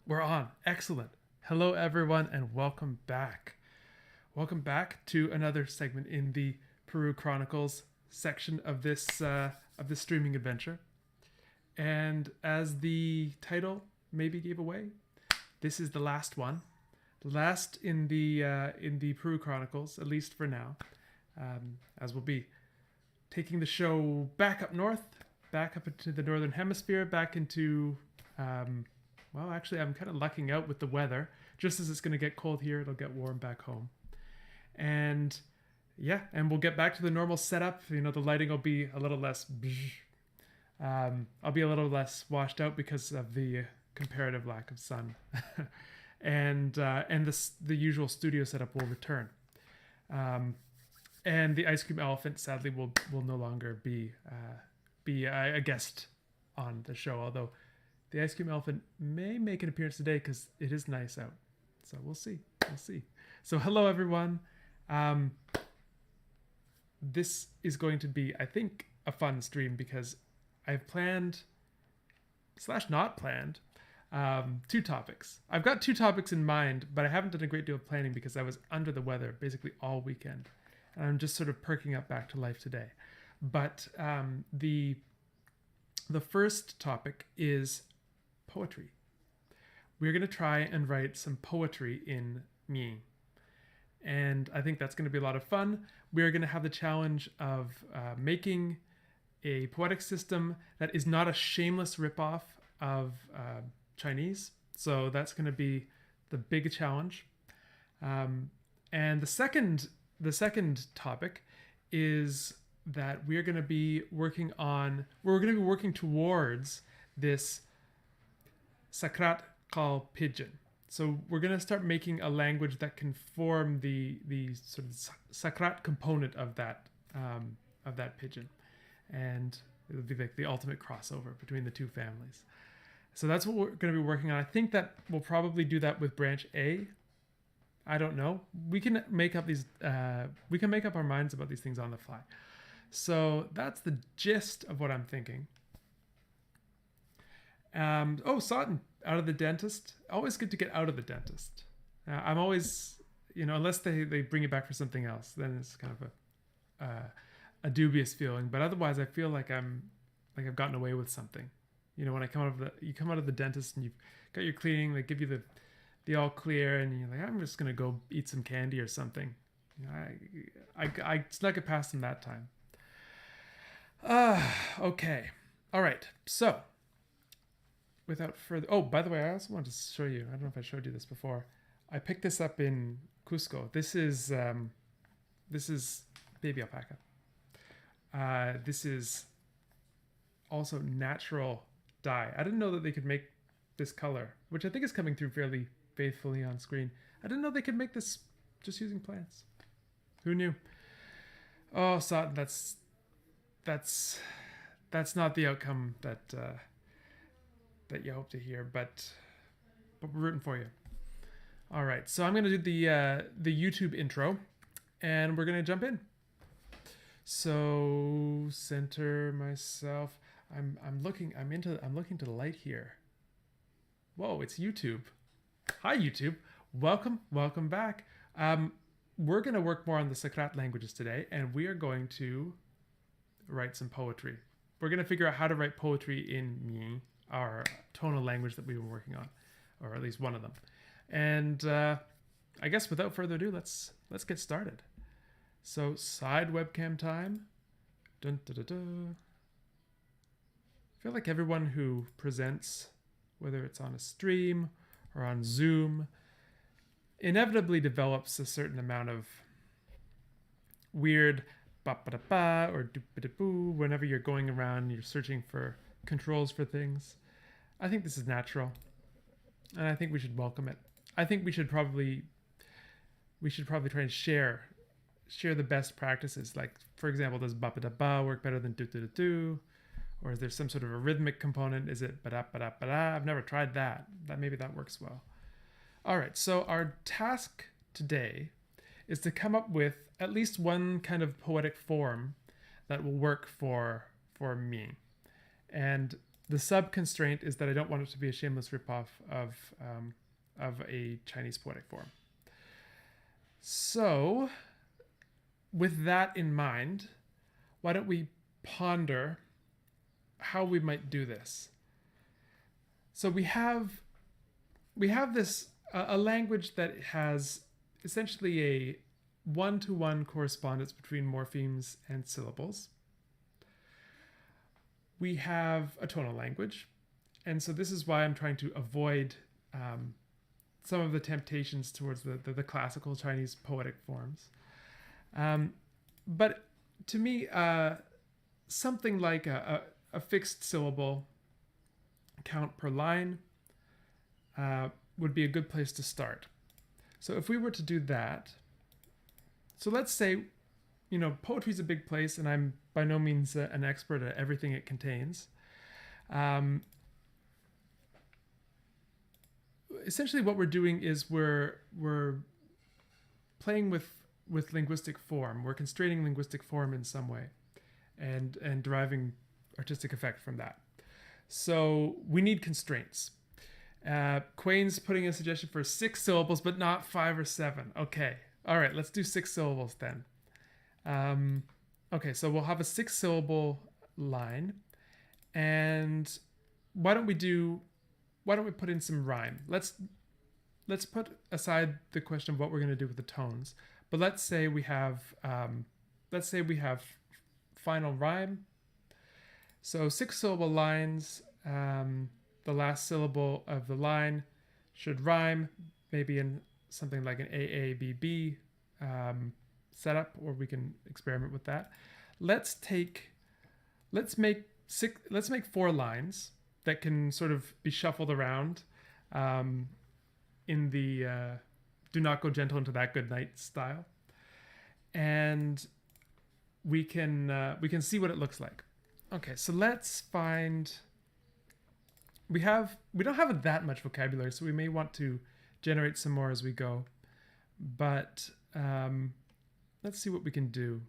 We're on. Excellent. Hello, everyone, and welcome back. Welcome back to another segment in the Peru Chronicles section of this streaming adventure. And as the title maybe gave away, this is the last one, the last in the Peru Chronicles, at least for now, as we'll be taking the show back up north, back up into the northern hemisphere, back into well, actually, I'm kind of lucking out with the weather. Just as it's going to get cold here, it'll get warm back home. And yeah, and we'll get back to the normal setup. You know, the lighting will be a little less. I'll be a little less washed out because of the comparative lack of sun, and the usual studio setup will return. And the ice cream elephant, sadly, will no longer be a guest on the show, although the ice cream elephant may make an appearance today because it is nice out. So we'll see. We'll see. So hello, everyone. This is going to be, I think, a fun stream because I've planned / not planned 2 topics. I've got 2 topics in mind, but I haven't done a great deal of planning because I was under the weather basically all weekend. And I'm just sort of perking up back to life today. But the first topic is poetry. We're going to try and write some poetry in Myǐnh. And I think that's going to be a lot of fun. We're going to have the challenge of making a poetic system that is not a shameless ripoff of Chinese. So that's going to be the big challenge. And the second topic is that we're going to be working towards this Sakrat called Pidgin. So we're going to start making a language that can form the sort of Sakrat component of that Pidgin, and it'll be like the ultimate crossover between the 2 families. So that's what we're going to be working on. I think that we'll probably do that with branch A. I don't know. We can make up our minds about these things on the fly. So that's the gist of what I'm thinking. Sawton, out of the dentist. Always good to get out of the dentist. I'm always, unless they bring you back for something else, then it's kind of a dubious feeling. But otherwise, I feel like I've gotten away with something. You know, when you come out of the dentist and you've got your cleaning, they give you the all clear, and you're like, I'm just gonna go eat some candy or something. I snuck it past them that time. Okay, all right, so. Without further... Oh, by the way, I also wanted to show you. I don't know if I showed you this before. I picked this up in Cusco. This is baby alpaca. This is also natural dye. I didn't know that they could make this color, which I think is coming through fairly faithfully on screen. I didn't know they could make this just using plants. Who knew? Oh, Sawton, that's not the outcome that you hope to hear, but we're rooting for you. All right, so I'm going to do the YouTube intro, and we're going to jump in. So center myself. I'm looking to the light here. Whoa, it's YouTube. Hi, YouTube. Welcome back. We're going to work more on the Sakrat languages today, and we are going to write some poetry. We're going to figure out how to write poetry in Myǐnh, our tonal language that we were working on, or at least one of them. And I guess without further ado, let's get started. So side webcam time. Dun, dun, dun, dun. I feel like everyone who presents, whether it's on a stream or on Zoom, inevitably develops a certain amount of weird ba-ba-da-ba or doop-ba-da-boo whenever you're going around, you're searching for controls for things. I think this is natural, and I think we should welcome it. I think we should probably try and share the best practices. Like, for example, does ba ba da ba work better than do do do do, or is there some sort of a rhythmic component? Is it ba da ba da ba da? I've never tried that. Maybe that works well. All right. So our task today is to come up with at least one kind of poetic form that will work for Myǐnh. And The sub constraint is that I don't want it to be a shameless ripoff of a Chinese poetic form. So, with that in mind, why don't we ponder how we might do this? So we have this a language that has essentially a one-to-one correspondence between morphemes and syllables. We have a tonal language, and so this is why I'm trying to avoid some of the temptations towards the classical Chinese poetic forms. But to me, something like a fixed syllable count per line would be a good place to start. So if we were to do that, so let's say, poetry is a big place, and I'm by no means an expert at everything it contains. Essentially, what we're doing is we're playing with linguistic form. We're constraining linguistic form in some way, and deriving artistic effect from that. So we need constraints. Quain's putting a suggestion for 6 syllables, but not 5 or 7. Okay. All right, let's do 6 syllables then. Okay, so we'll have a 6-syllable line, and why don't we put in some rhyme? Let's put aside the question of what we're going to do with the tones, but let's say we have final rhyme. So 6-syllable lines. The last syllable of the line should rhyme, maybe in something like an AABB setup, or we can experiment with that. Let's make 4 lines that can sort of be shuffled around in the "Do not go gentle into that good night" style, and we can see what it looks like. Okay, so let's find. We don't have that much vocabulary, so we may want to generate some more as we go. But let's see what we can do.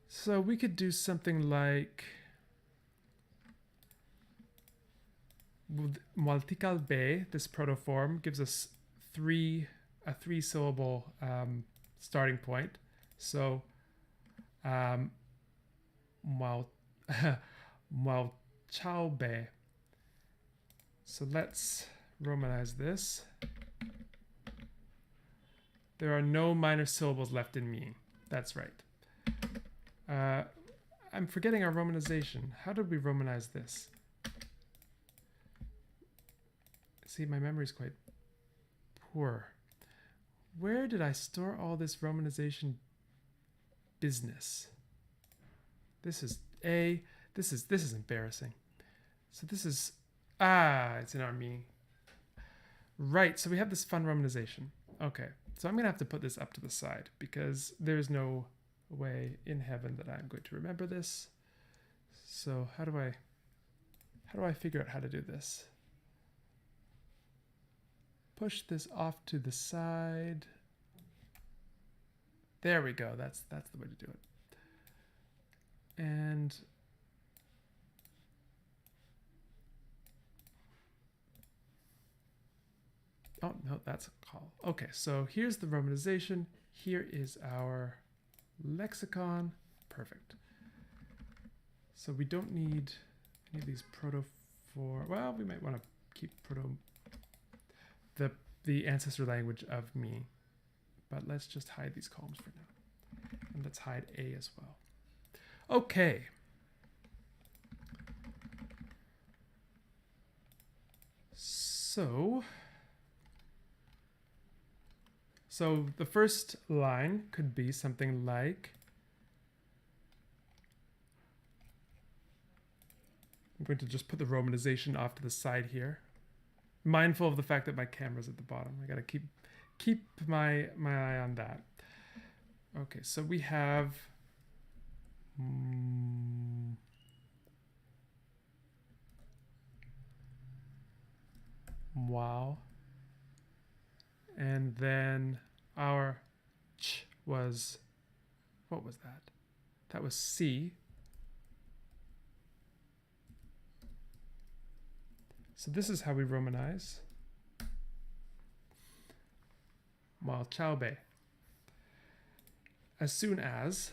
So we could do something like Qal, this protoform, gives us a 3-syllable starting point. So Qal. So let's romanize this. There are no minor syllables left in Myǐnh. That's right. I'm forgetting our romanization. How did we romanize this? See, my memory is quite poor. Where did I store all this romanization business? This is embarrassing. So this is it's in our Myǐnh. Right, so we have this fun romanization. Okay, so I'm gonna have to put this up to the side because there's no way in heaven that I'm going to remember this. So how do I figure out how to do this? Push this off to the side. There we go. That's the way to do it. And oh no, that's a call. Okay, so here's the romanization. Here is our lexicon. Perfect. So we don't need any of these well, we might want to keep the ancestor language of Myǐnh, but let's just hide these columns for now. And let's hide A as well. Okay. So the first line could be something like, I'm going to just put the romanization off to the side here. Mindful of the fact that my camera's at the bottom. I gotta keep my eye on that. Okay, so we have wow. And then our ch was, what was that? That was C. So this is how we Romanize. Qal as soon as,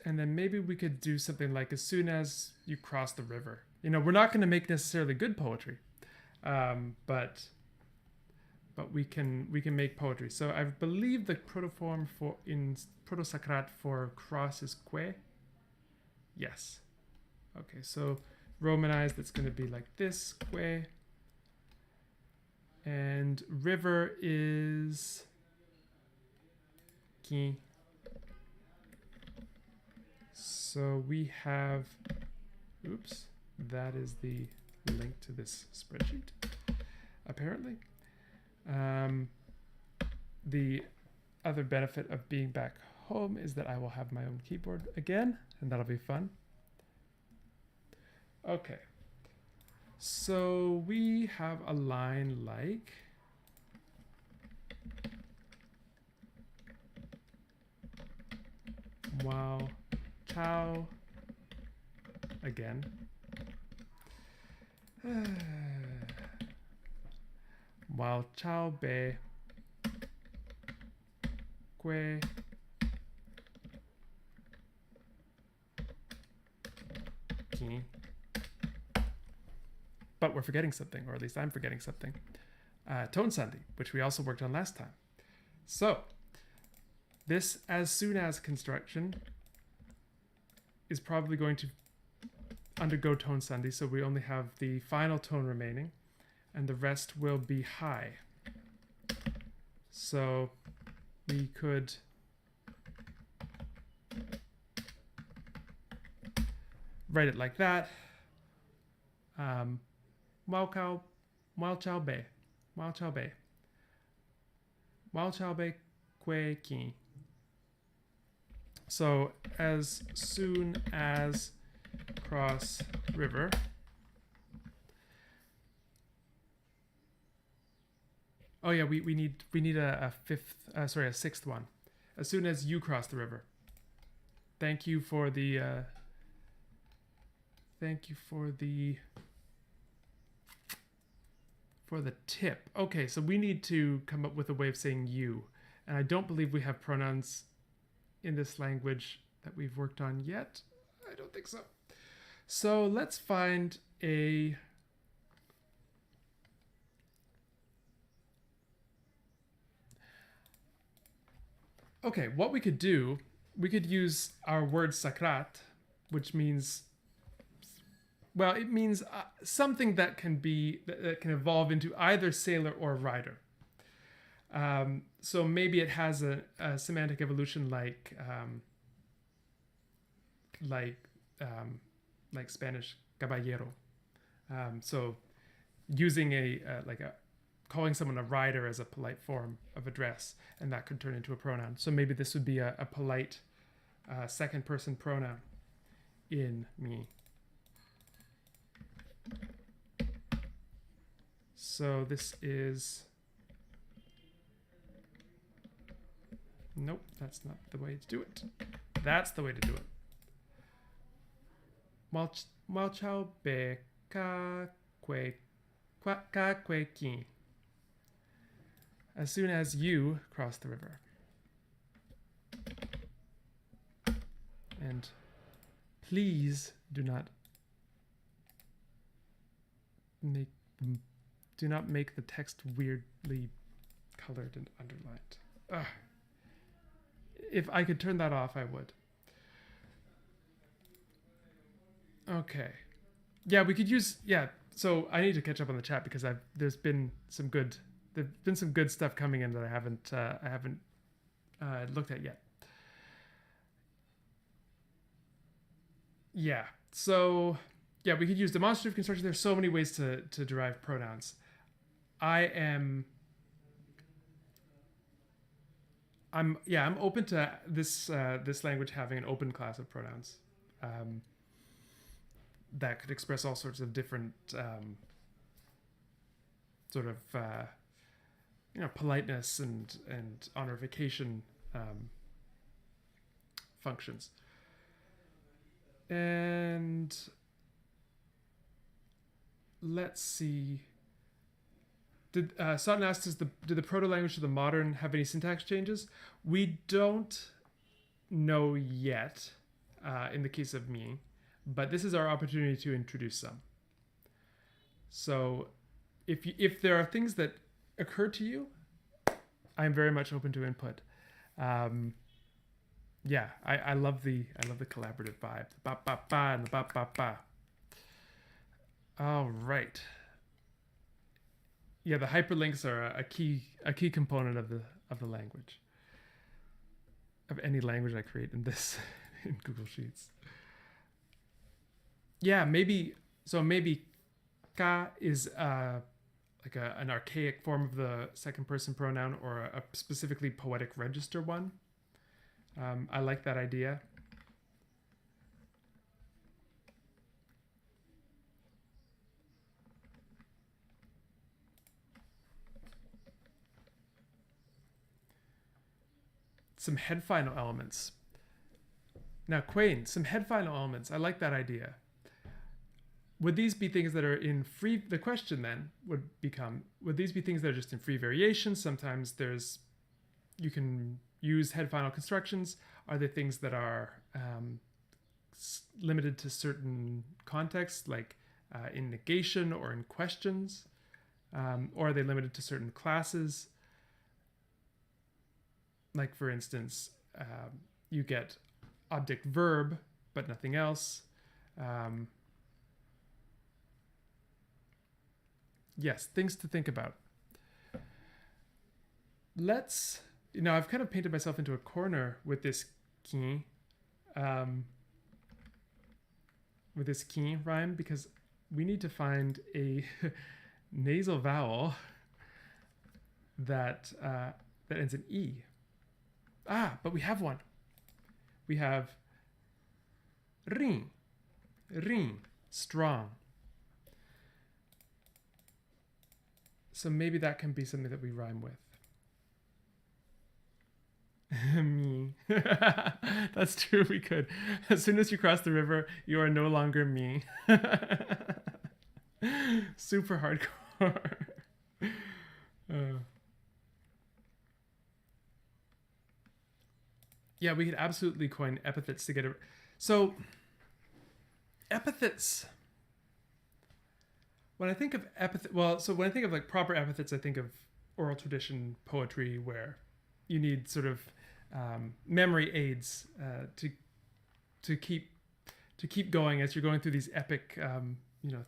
and then maybe we could do something like as soon as you cross the river. You know, we're not going to make necessarily good poetry, but we can make poetry. So I believe the protoform for in Qal-Sakrat for cross is que. Yes. Okay, so Romanized, that's going to be like this, que. And river is ki. So we have, oops, that is the link to this spreadsheet, apparently. The other benefit of being back home is that I will have my own keyboard again, and that'll be fun. Okay. So we have a line like wow, ciao, again. Wow, ciao be, que, ki. But we're forgetting something, or at least I'm forgetting something. Tone sandi, which we also worked on last time. So this as soon as construction is probably going to undergo tone sandi, so we only have the final tone remaining, and the rest will be high. So we could write it like that. Ciao be. Que ki. So as soon as cross river. Oh yeah, we need a sixth one. As soon as you cross the river. Thank you for the tip. Okay, so we need to come up with a way of saying you. And I don't believe we have pronouns in this language that we've worked on yet. I don't think so. So let's find a okay, what we could do, we could use our word sakrat, which means, well, it means something that can evolve into either sailor or rider. So maybe it has a semantic evolution like Spanish caballero. So using calling someone a rider as a polite form of address, and that could turn into a pronoun. So maybe this would be a polite second person pronoun in me. So this is, nope, that's not the way to do it. That's the way to do it. Malchao be ka que ki. As soon as you cross the river. And please do not make the text weirdly colored and underlined. Ugh. If I could turn that off, I would. Okay. Yeah, we could use, yeah, so I need to catch up on the chat because there's been some good stuff coming in that I haven't looked at yet. Yeah. So yeah, we could use demonstrative construction. There's so many ways to derive pronouns. I'm open to this language having an open class of pronouns that could express all sorts of different politeness and honorification functions. And let's see. Sutton asked, did the proto-language to the modern have any syntax changes? We don't know yet in the case of Myǐnh, but this is our opportunity to introduce some. So if there are things that occur to you, I'm very much open to input. Yeah, I love the collaborative vibe. The ba ba ba and the ba ba ba. All right. Yeah, the hyperlinks are a key component of the language. Of any language I create in this in Google Sheets. Yeah, maybe ka is like an archaic form of the second person pronoun, or a specifically poetic register one. I like that idea. Some head final elements. Now, Quain, some head final elements. I like that idea. Would these be things that are in free? The question then would become, would these be things that are just in free variations? Sometimes you can use head final constructions. Are they things that are limited to certain contexts, like in negation or in questions? Or are they limited to certain classes? Like, for instance, you get object verb, but nothing else. Yes, things to think about. I've kind of painted myself into a corner with this qi rhyme, because we need to find a nasal vowel that ends in E. But we have one. We have ring, strong. So maybe that can be something that we rhyme with. Me. That's true, we could. As soon as you cross the river, you are no longer me. Super hardcore. Yeah, we could absolutely coin epithets to get it. So, epithets. When I think of when I think of like proper epithets, I think of oral tradition poetry, where you need sort of memory aids to keep going as you're going through these epic,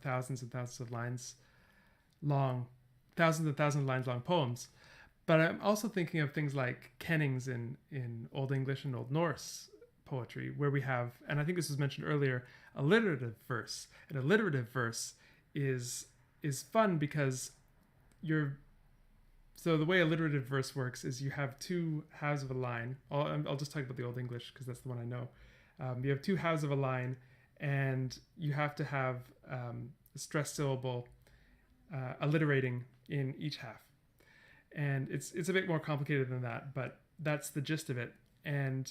thousands and thousands of lines long poems. But I'm also thinking of things like kennings in Old English and Old Norse poetry, where we have, and I think this was mentioned earlier, alliterative verse. And alliterative verse is fun because so the way alliterative verse works is you have two halves of a line. I'll just talk about the Old English because that's the one I know. You have two halves of a line, and you have to have a stressed syllable alliterating in each half. And it's a bit more complicated than that, but that's the gist of it. And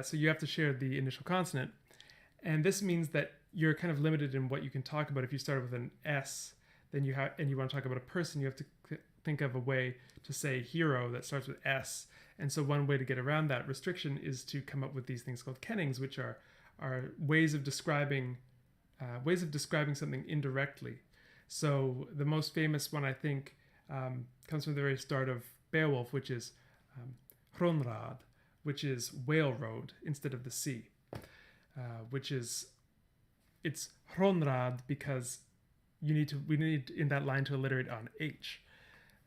so you have to share the initial consonant, and this means that you're kind of limited in what you can talk about. If you start with an S, then you want to talk about a person, you have to think of a way to say hero that starts with S. And so one way to get around that restriction is to come up with these things called kennings, which are ways of describing something indirectly. So the most famous one, I think, comes from the very start of Beowulf, which is Hronrad, which is whale road instead of the sea, it's Hronrad because we need in that line to alliterate on H.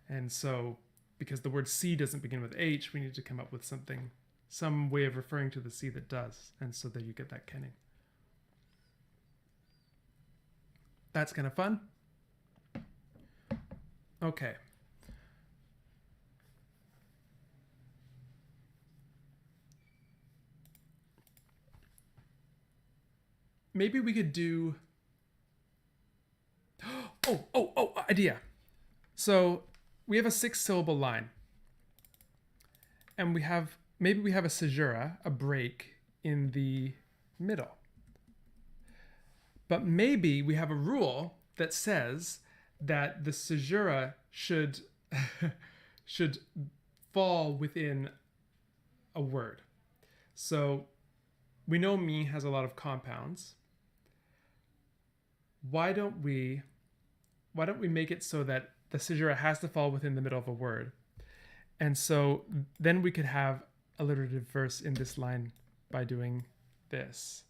And so because the word sea doesn't begin with H, we need to come up with some way of referring to the sea that does. And so there you get that kenning. That's kind of fun. Okay. Maybe we could do... idea. So we have a 6-syllable line. And we have maybe we have a caesura, a break in the middle. But maybe we have a rule that says that the caesura should should fall within a word. So we know Myǐnh has a lot of compounds. Why don't we make it so that the caesura has to fall within the middle of a word? And so then we could have alliterative verse in this line by doing this.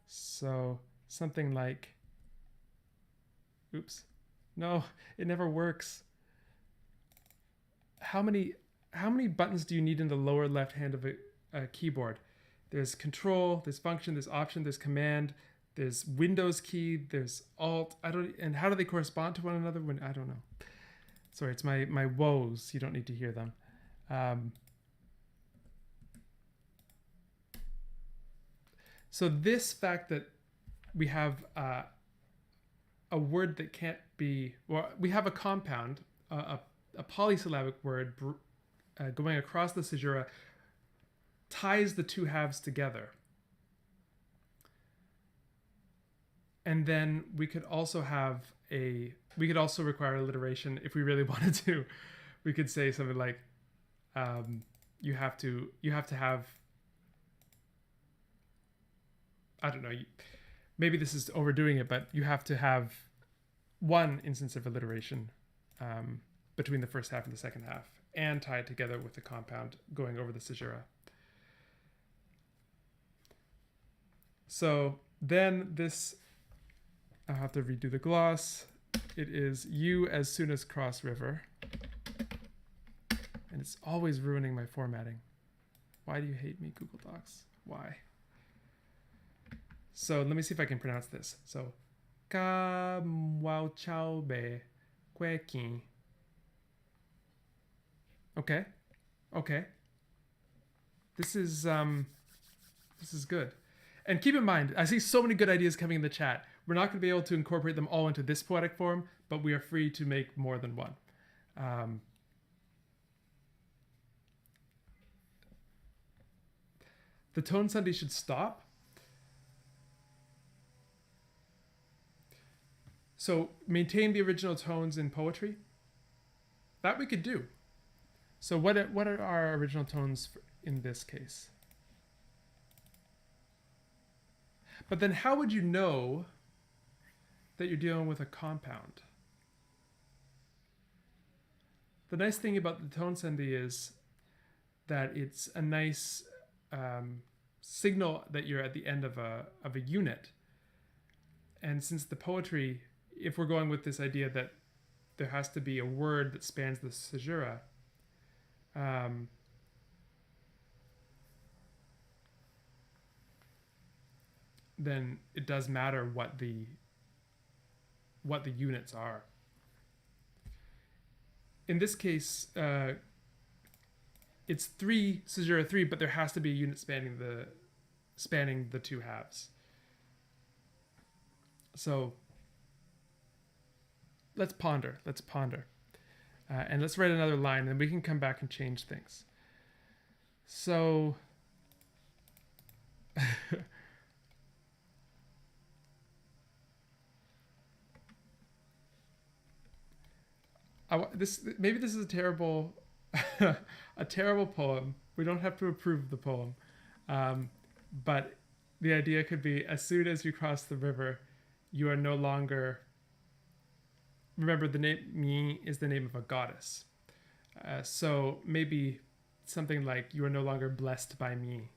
So something like, oops, no, it never works. How many buttons do you need in the lower left hand of a keyboard? There's control, there's function, there's option, there's command, there's Windows key, there's alt. And how do they correspond to one another? I don't know. Sorry, it's my woes. You don't need to hear them. So this fact that we have a word that can't be, well, we have a compound, a polysyllabic word going across the caesura, ties the two halves together. And then we could also require alliteration if we really wanted to. We could say something like, you have to have, I don't know, maybe this is overdoing it, but you have to have one instance of alliteration between the first half and the second half, and tie it together with the compound going over the caesura. So then this, I'll have to redo the gloss. It is you as soon as cross river. And it's always ruining my formatting. Why do you hate me, Google Docs? Why? So let me see if I can pronounce this. So, ka wao chao be kwekin. Okay. This is good. And keep in mind, I see so many good ideas coming in the chat. We're not going to be able to incorporate them all into this poetic form, but we are free to make more than one. The tone sandhi should stop. So maintain the original tones in poetry. That we could do. So what are our original tones in this case? But then how would you know that you're dealing with a compound? The nice thing about the tone sandhi is that it's a nice signal that you're at the end of a unit. And since the poetry, if we're going with this idea that there has to be a word that spans the caesura, then it does matter what the units are. In this case, it's 3 caesura 3, but there has to be a unit spanning the two halves. So let's ponder. And let's write another line, and we can come back and change things. So maybe this is a terrible a terrible poem. We don't have to approve the poem, but the idea could be: as soon as you cross the river, you are no longer. Remember, the name Myǐnh is the name of a goddess, so maybe something like you are no longer blessed by me.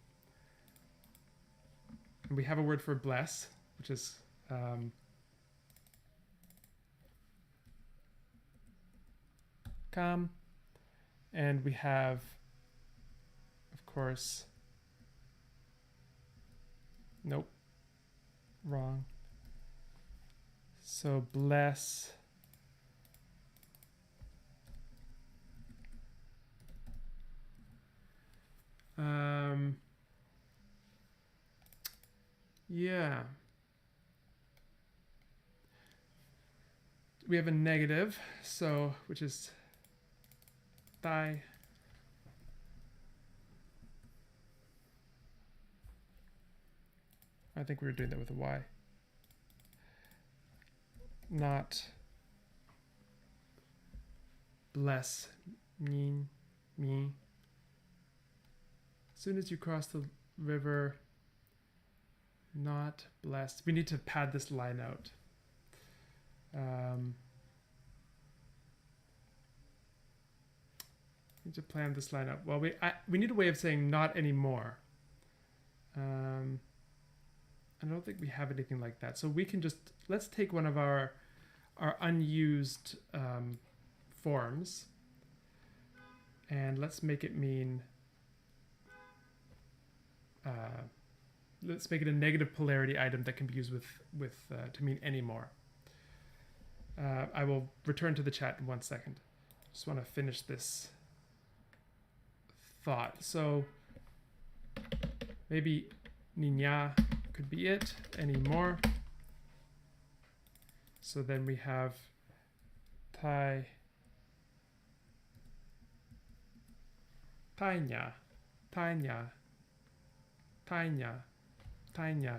And we have a word for bless, which is kam, and we have, of course, nope, wrong. So bless. Yeah. We have a negative, so which is thigh. I think we were doing that with a Y. Not bless me. As soon as you cross the river, not blessed. We need to pad this line out. Need to plan this line out. Well, we need a way of saying not anymore. I don't think we have anything like that. So we can just, let's take one of our unused forms and let's make it mean, let's make it a negative polarity item that can be used to mean anymore. I will return to the chat in 1 second. Just want to finish this thought. So maybe niña could be it, anymore. So then we have taña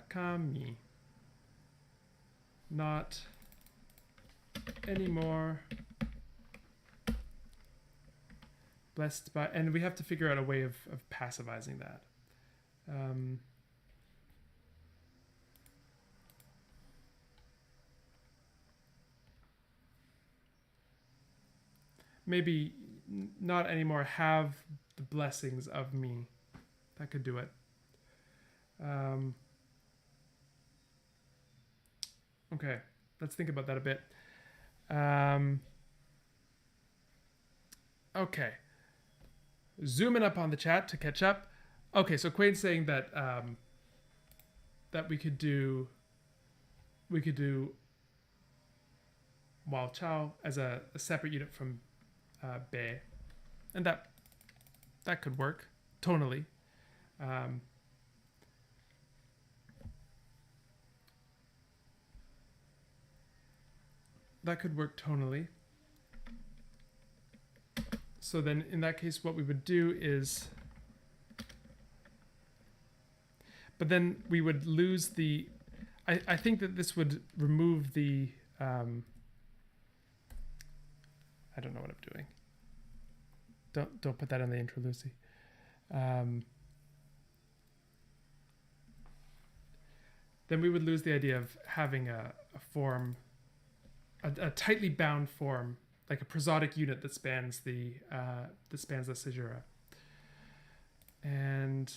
kami, not anymore, blessed by, and we have to figure out a way of passivizing that. Maybe not anymore, have the blessings of me. That could do it. Okay, let's think about that a bit. Okay, zooming up on the chat to catch up. Okay, so Quade's saying that that we could do Wal Chow as a separate unit from Be, and that could work tonally. That could work tonally. So then in that case, what we would do is, but then we would lose the, I think that this would remove the, I don't know what I'm doing. Don't put that on the intro, Lucy. Then we would lose the idea of having a form, a tightly bound form, like a prosodic unit that spans the caesura. And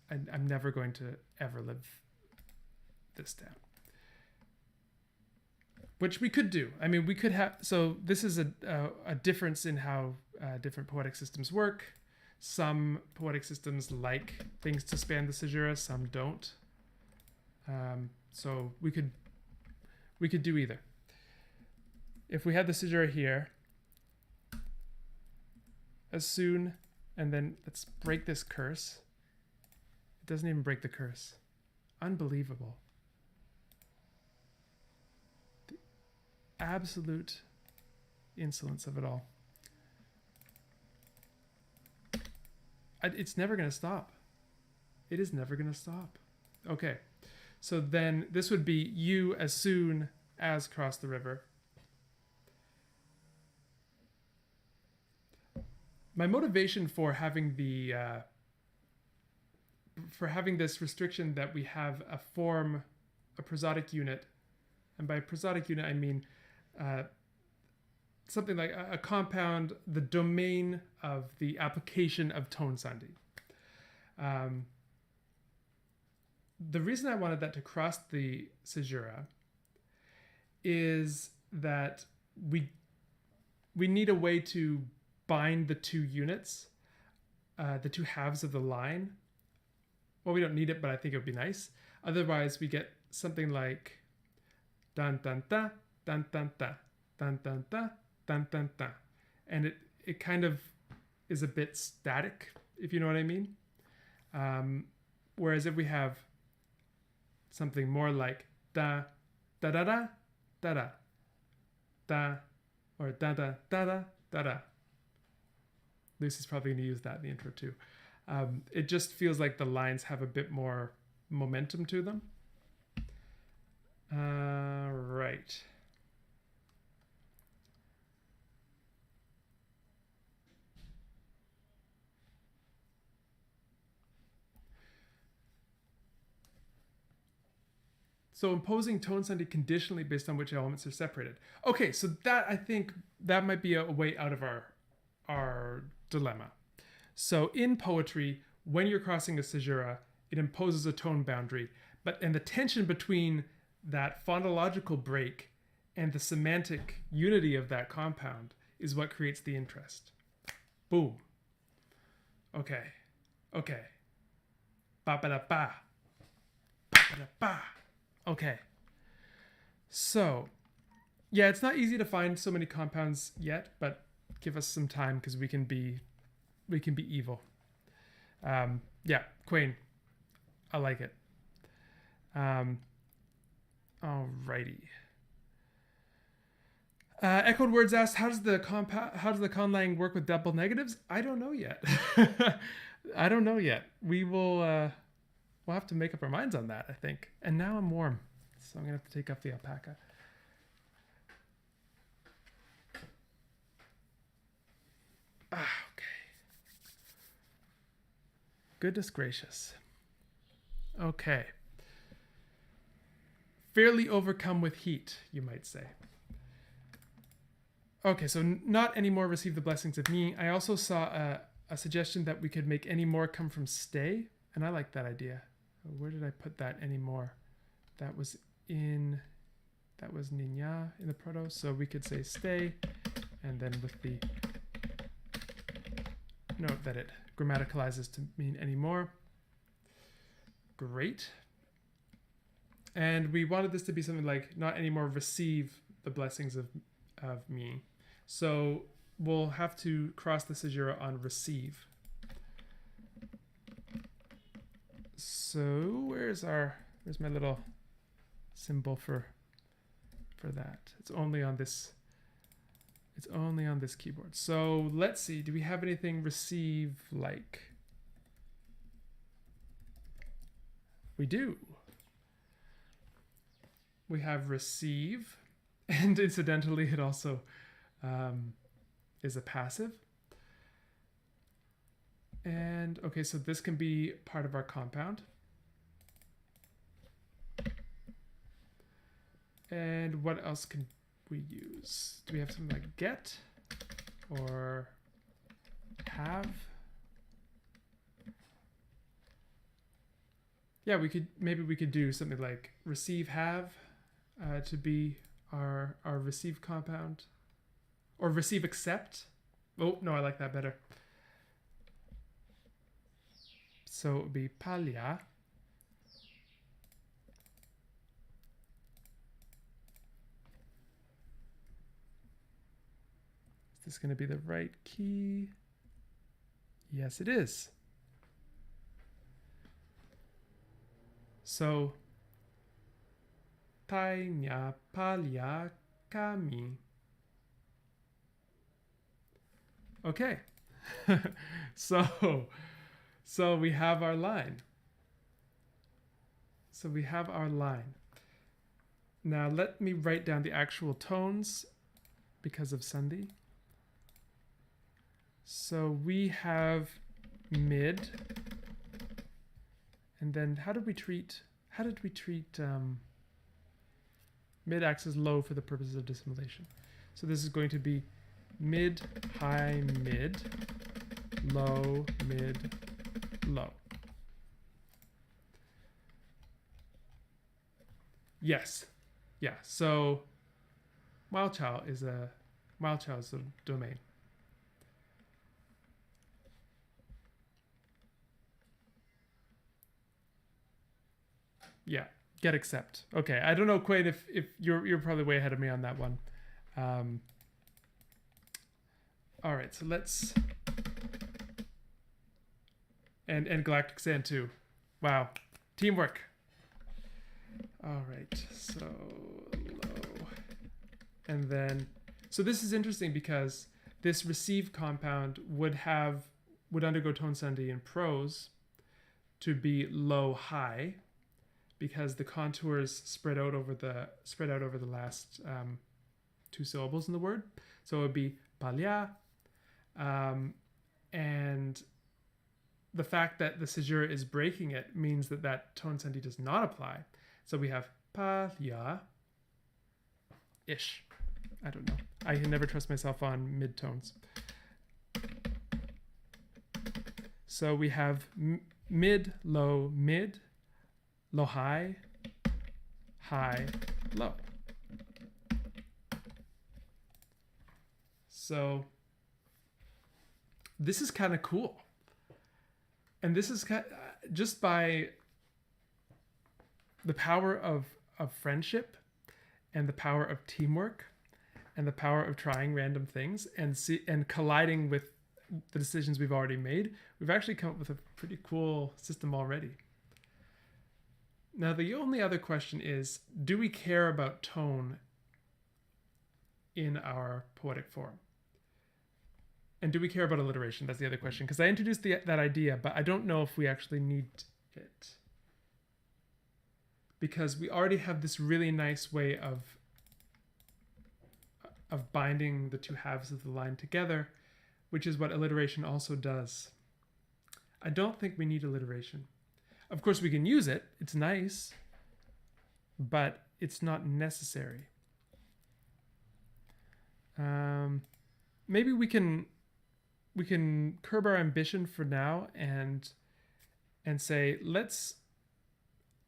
I'm never going to ever live this down. Which we could do. I mean, we could have, so this is a difference in how different poetic systems work. Some poetic systems like things to span the caesura, some don't. So we could do either. If we had the caesura here, as soon, and then let's break this curse. It doesn't even break the curse. Unbelievable. The absolute insolence of it all. It's never going to stop. It is never going to stop. Okay. So then this would be you as soon as cross the river. My motivation for having the this restriction that we have a form, a prosodic unit, and by prosodic unit I mean something like a compound, the domain of the application of tone sandhi. The reason I wanted that to cross the caesura is that we need a way to bind the two units, the two halves of the line. Well, we don't need it, but I think it would be nice. Otherwise, we get something like dan dan da, dan dan da, dan dan da, dan dan da. And it kind of is a bit static, if you know what I mean. Whereas if we have something more like da, da da da, da da, da, or da da da da, da da. Lucy's probably going to use that in the intro too. It just feels like the lines have a bit more momentum to them. Right. So imposing tone sandhi conditionally based on which elements are separated. Okay, so that, I think that might be a way out of our dilemma. So in poetry, when you're crossing a caesura, it imposes a tone boundary, and the tension between that phonological break and the semantic unity of that compound is what creates the interest. Boom. Okay. Okay. Ba ba da ba. Ba ba da ba. Okay. So, yeah, it's not easy to find so many compounds yet, but give us some time because we can be evil. Yeah, Queen. I like it. Alrighty. Echoed Words asks, how does the conlang work with double negatives? I don't know yet. I don't know yet. We'll have to make up our minds on that, I think. And now I'm warm, so I'm gonna have to take off the alpaca. Okay. Goodness gracious. Okay. Fairly overcome with heat, you might say. Okay, so not anymore receive the blessings of Myǐnh. I also saw a suggestion that we could make any more come from stay, and I like that idea. Where did I put that anymore? That was Niña in the proto, so we could say stay, and then with the note that it grammaticalizes to mean anymore. Great. And we wanted this to be something like not anymore receive the blessings of Myǐnh. So we'll have to cross the caesura on receive. So where's my little symbol for that? It's only on this keyboard. So let's see, do we have anything receive like? We do. We have receive, and incidentally it also is a passive. And okay, so this can be part of our compound. And what else can we use? Do we have something like get or have? Yeah, maybe we could do something like receive have to be our receive compound, or receive accept. Oh no, I like that better. So it would be palya. Is this going to be the right key? Yes, it is. So tainha palya kami. Okay. So we have our line. So we have our line. Now let me write down the actual tones because of sandhi. So we have mid, and then how did we treat mid acts as low for the purposes of dissimulation. So this is going to be mid, high, mid, low, mid, low. Yes. Yeah. So Qal is a domain. Yeah. Get accept. Okay. I don't know, Quaid, if you're probably way ahead of me on that one. All right. So let's and Galactic Sand too. Wow. Teamwork. All right. So low. And then so this is interesting because this receive compound would undergo tone sandhi in prose to be low high, because the contours spread out over the last two syllables in the word. So it would be palya, and the fact that the caesura is breaking it means that that tone sandhi does not apply. So we have palya ish. I don't know. I can never trust myself on mid-tones. So we have mid, low, high, low. So this is kind of cool. And this is just by the power of friendship and the power of teamwork and the power of trying random things and colliding with the decisions we've already made, we've actually come up with a pretty cool system already. Now, the only other question is, do we care about tone in our poetic form? And do we care about alliteration? That's the other question. Because I introduced that idea, but I don't know if we actually need it. Because we already have this really nice way of binding the two halves of the line together, which is what alliteration also does. I don't think we need alliteration. Of course, we can use it. It's nice, but it's not necessary. Maybe we can curb our ambition for now and say, let's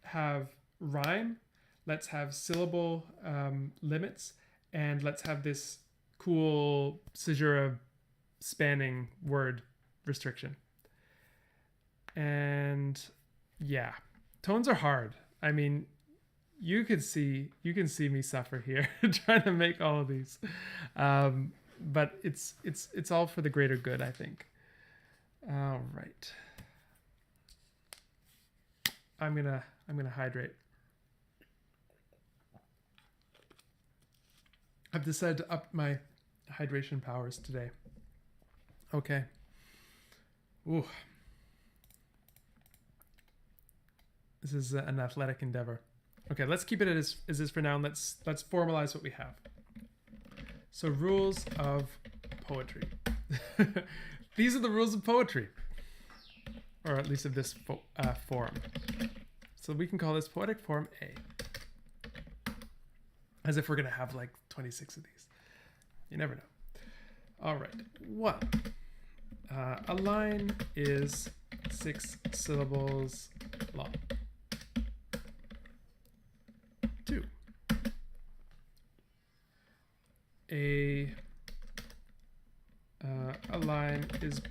have rhyme, let's have syllable limits, and let's have this cool caesura spanning word restriction. And yeah, tones are hard. I mean, you can see me suffer here trying to make all of these, but it's all for the greater good, I think. All right, I'm gonna hydrate. I've decided to up my hydration powers today. Okay. Ooh. This is an athletic endeavor. Okay, let's keep it as is for now, and let's formalize what we have. So, rules of poetry. These are the rules of poetry, or at least of this form. So we can call this poetic form A, as if we're gonna have like 26 of these. You never know. All right. 1. A line is 6 syllables long. 2. A line is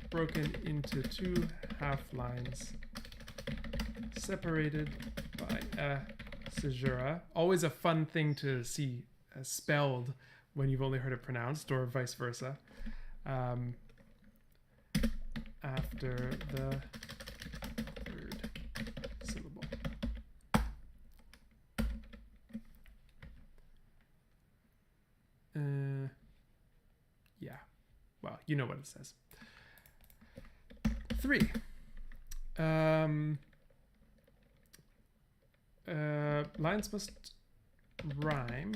broken into 2 half lines separated by a caesura. Always a fun thing to see spelled when you've only heard it pronounced, or vice versa. After the 3rd syllable. Yeah. Well, you know what it says. 3. Lines must rhyme.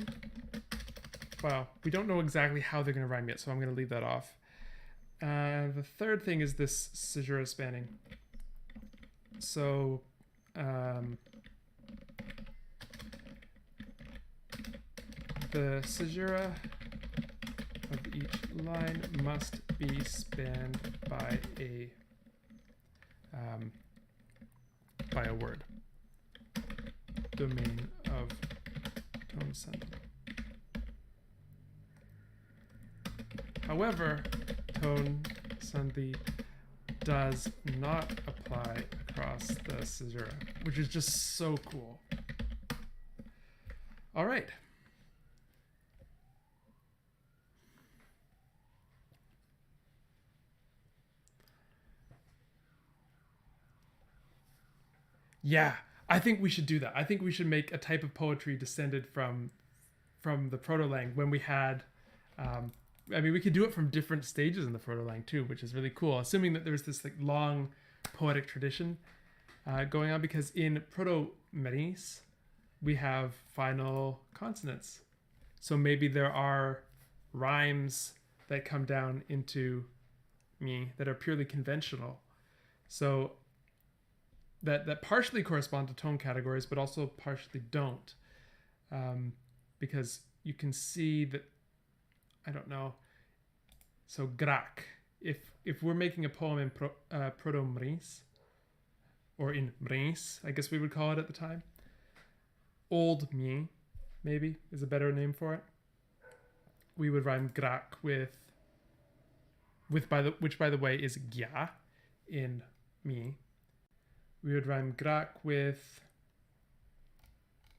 Well, we don't know exactly how they're going to rhyme yet, so I'm going to leave that off. The 3rd thing is this caesura spanning. So, the caesura of each line must be spanned by a word. Domain of tone sandhi. However, tone sandhi does not apply across the caesura, which is just so cool. All right. Yeah, I think we should do that. I think we should make a type of poetry descended from the Proto-Lang when we had, I mean, we could do it from different stages in the Proto-Lang too, which is really cool, assuming that there's this like long poetic tradition going on, because in Myǐnh, we have final consonants. So maybe there are rhymes that come down into Myǐnh that are purely conventional. So that partially correspond to tone categories, but also partially don't. Because you can see that, I don't know. So grak, if we're making a poem in Proto-Myǐnh, or in Myǐnh, I guess we would call it at the time. Old Myǐnh, maybe, is a better name for it. We would rhyme grak which by the way is gya in Myǐnh. We would rhyme grak with,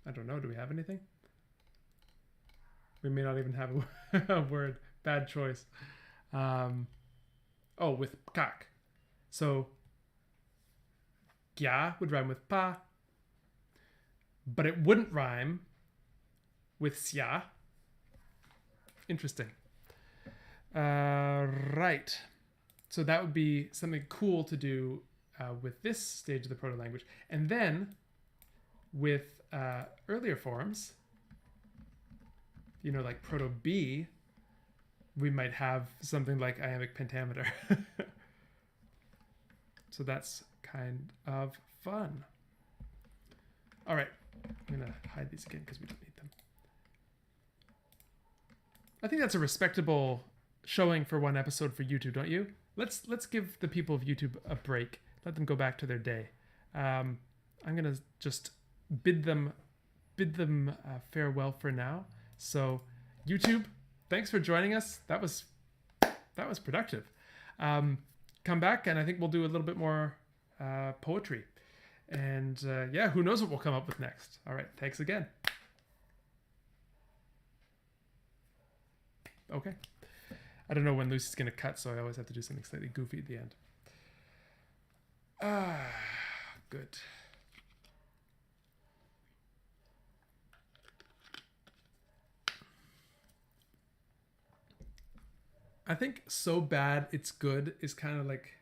I don't know, do we have anything? We may not even have a word. Bad choice. With kak. So gya would rhyme with pa, but it wouldn't rhyme with sya. Interesting. Right. So that would be something cool to do with this stage of the proto-language. And then with earlier forms, like Proto-B, we might have something like iambic pentameter. So that's kind of fun. All right, I'm gonna hide these again because we don't need them. I think that's a respectable showing for one episode for YouTube, don't you? Let's give the people of YouTube a break. Let them go back to their day. I'm gonna just bid them farewell for now. So, YouTube, thanks for joining us. That was productive. Come back, and I think we'll do a little bit more poetry. And who knows what we'll come up with next. All right, thanks again. Okay. I don't know when Lucy's going to cut, so I always have to do something slightly goofy at the end. Good. I think so bad it's good is kind of like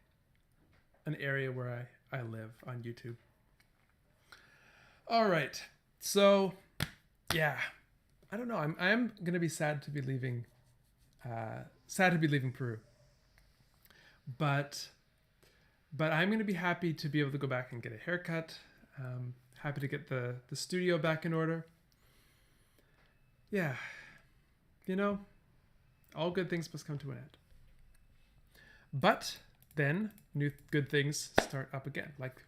an area where I live on YouTube. All right. So, yeah. I don't know. I'm going to be sad to be leaving Peru. But I'm going to be happy to be able to go back and get a haircut. Happy to get the studio back in order. Yeah. All good things must come to an end. But then new good things start up again. Like,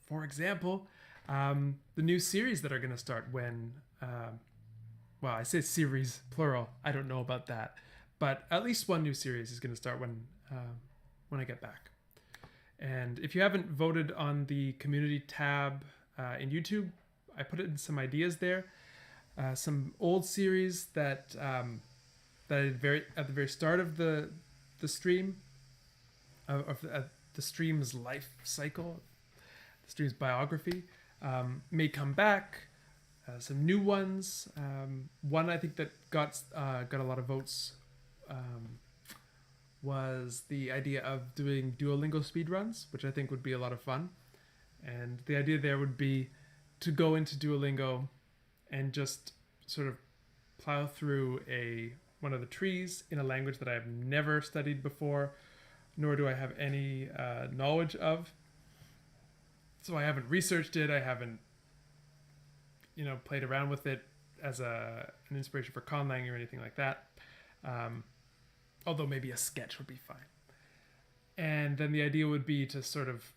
for example, the new series that are going to start when, I say series plural. I don't know about that. But at least one new series is going to start when I get back. And if you haven't voted on the community tab in YouTube, I put in some ideas there. Some old series that at the very start of the stream, of the stream's life cycle, the stream's biography, may come back. Some new ones. One I think that got a lot of votes was the idea of doing Duolingo speedruns, which I think would be a lot of fun. And the idea there would be to go into Duolingo and just sort of plow through one of the trees in a language that I have never studied before, nor do I have any knowledge of. So I haven't researched it. I haven't, played around with it as an inspiration for Conlang or anything like that. Although maybe a sketch would be fine. And then the idea would be to sort of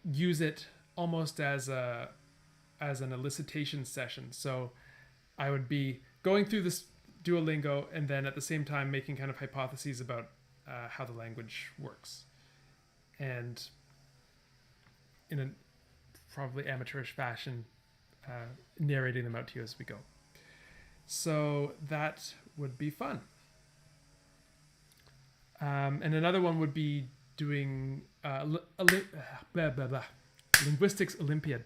use it almost as an elicitation session. So I would be going through this Duolingo and then at the same time making kind of hypotheses about how the language works. And in a probably amateurish fashion, narrating them out to you as we go. So that would be fun. And another one would be doing linguistics Olympiad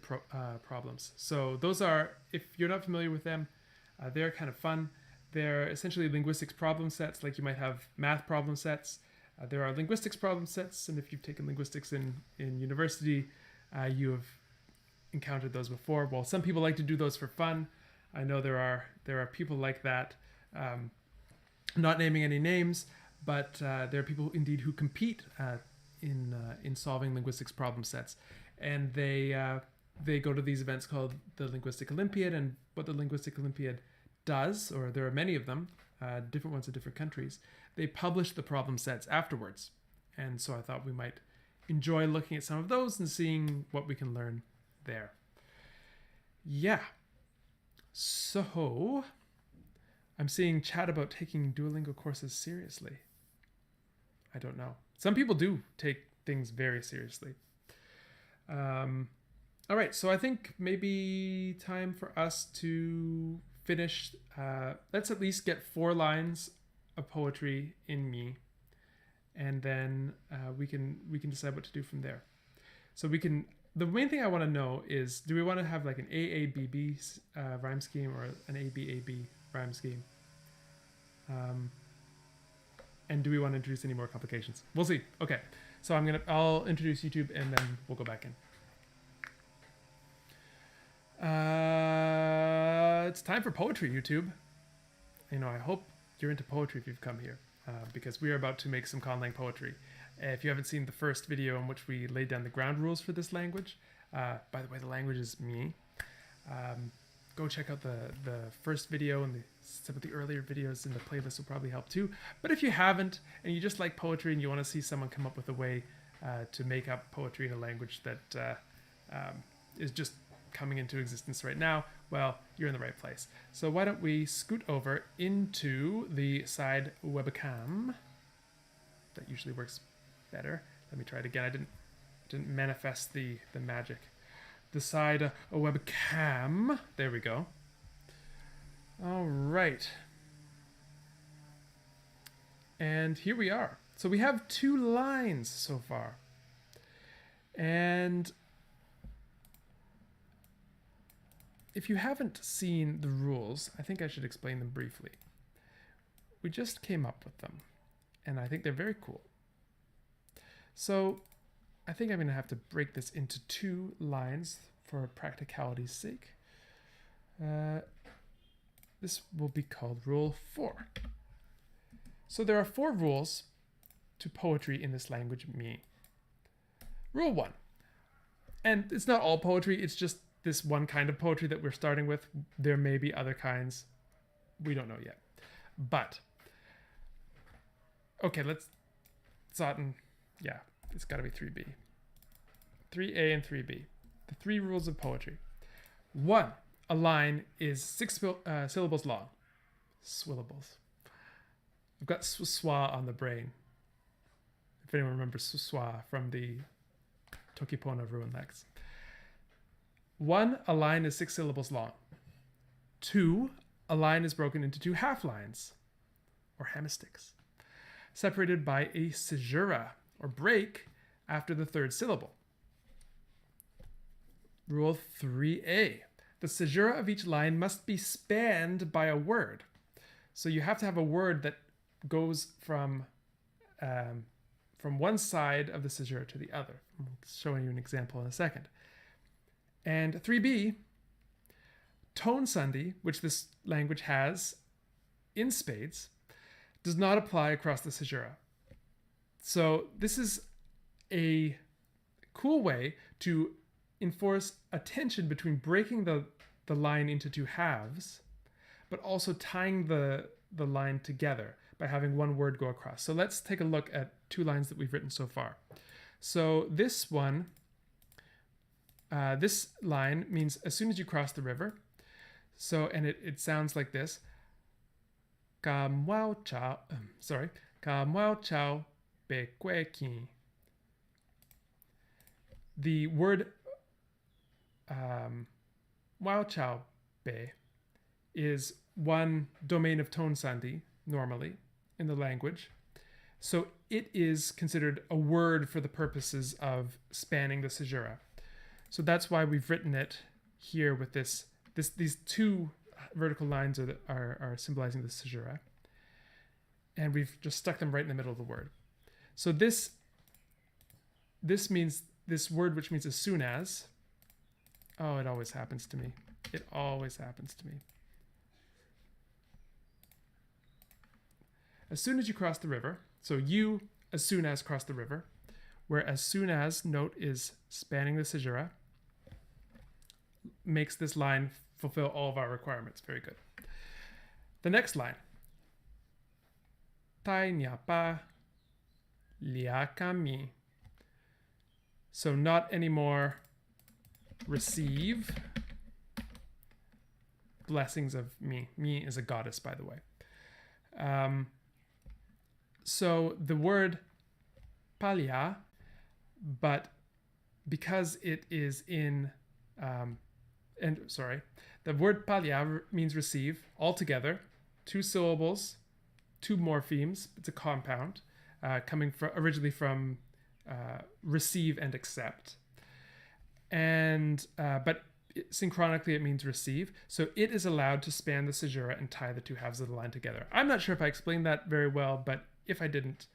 problems. So those are, if you're not familiar with them, they're kind of fun. They're essentially linguistics problem sets, like you might have math problem sets. There are linguistics problem sets, and if you've taken linguistics in university, you have encountered those before. Well, some people like to do those for fun. I know there are people like that. Not naming any names, but there are people indeed who compete in solving linguistics problem sets, and they go to these events called the Linguistic Olympiad. And what the Linguistic Olympiad does, or there are many of them, different ones in different countries, they publish the problem sets afterwards. And so I thought we might enjoy looking at some of those and seeing what we can learn there. Yeah. So I'm seeing chat about taking Duolingo courses seriously. I don't know. Some people do take things very seriously. All right, so I think maybe time for us to finish. Let's at least get 4 lines of poetry in Myǐnh, and then we can decide what to do from there. So we can. The main thing I want to know is, do we want to have like an AABB rhyme scheme or an ABAB rhyme scheme? And do we want to introduce any more complications? We'll see. Okay, so I'll introduce YouTube and then we'll go back in. It's time for poetry, YouTube. I hope you're into poetry if you've come here, because we are about to make some Conlang poetry. If you haven't seen the first video in which we laid down the ground rules for this language, by the way, the language is Myǐnh. Go check out the first video, and some of the earlier videos in the playlist will probably help too. But if you haven't, and you just like poetry and you want to see someone come up with a way to make up poetry in a language that is just coming into existence right now, well, you're in the right place. So why don't we scoot over into the side webcam. That usually works better. Let me try it again. I didn't manifest the magic. The side webcam. There we go. All right. And here we are. So we have 2 lines so far. And if you haven't seen the rules, I think I should explain them briefly. We just came up with them, and I think they're very cool. So I think I'm going to have to break this into 2 lines for practicality's sake. This will be called Rule 4. So there are 4 rules to poetry in this language, Myǐnh. Rule 1. And it's not all poetry, it's just this one kind of poetry that we're starting with. There may be other kinds. We don't know yet. But, okay, let's start in, yeah, it's got to be 3B. 3A and 3B. The 3 rules of poetry. 1, a line is 6 syllables long. Swillables. I've got swa on the brain. If anyone remembers swa from the Tokipona Ruin Lex. 1, a line is 6 syllables long. 2, a line is broken into 2 half lines, or hemistichs, separated by a caesura, or break, after the 3rd syllable. Rule 3A. The caesura of each line must be spanned by a word. So you have to have a word that goes from one side of the caesura to the other. I'm showing you an example in a second. And 3B, tone sandhi, which this language has in spades, does not apply across the caesura. So this is a cool way to enforce a tension between breaking the line into 2 halves, but also tying the line together by having one word go across. So let's take a look at 2 lines that we've written so far. So this one, this line means as soon as you cross the river. So, and it sounds like this. Ka mwao chao, ka mwao chao be kwe ki. The word mwao chao be is one domain of tone sandhi, normally, in the language. So it is considered a word for the purposes of spanning the caesura. So that's why we've written it here with these 2 vertical lines are symbolizing the caesura. And we've just stuck them right in the middle of the word. So this means this word, which means as soon as, Oh, it always happens to me. It always happens to me. As soon as you cross the river, so you as soon as cross the river, where as soon as note is spanning the caesura, makes this line fulfill all of our requirements. Very good. The next line. Tai nya pa lia kami. So not anymore receive blessings of me. Me is a goddess, by the way. So the word palia, but because it is in, the word palia means receive altogether, 2 syllables, 2 morphemes. It's a compound coming originally from receive and accept. And but synchronically it means receive. So it is allowed to span the caesura and tie the 2 halves of the line together. I'm not sure if I explained that very well, but if I didn't,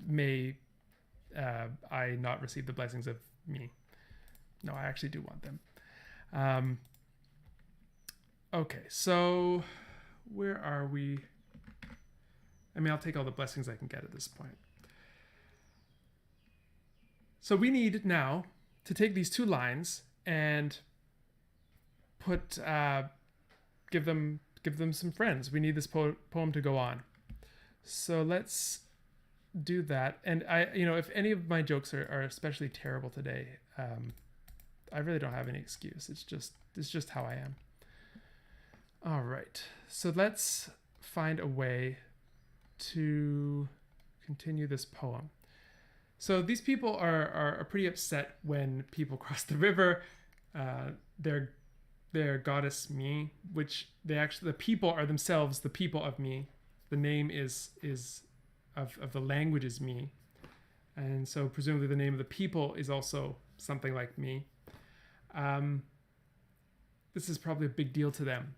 may I not receive the blessings of me. No, I actually do want them. Okay, so where are we? I mean, I'll take all the blessings I can get at this point. So we need now to take these 2 lines and put give them some friends. We need this poem to go on. So let's do that. And if any of my jokes are especially terrible today, I really don't have any excuse. It's just how I am. All right. So let's find a way to continue this poem. So these people are pretty upset when people cross the river. Their goddess Myǐnh, which the people are themselves the people of Myǐnh. The name is of the language is Myǐnh, and so presumably the name of the people is also something like Myǐnh. This is probably a big deal to them.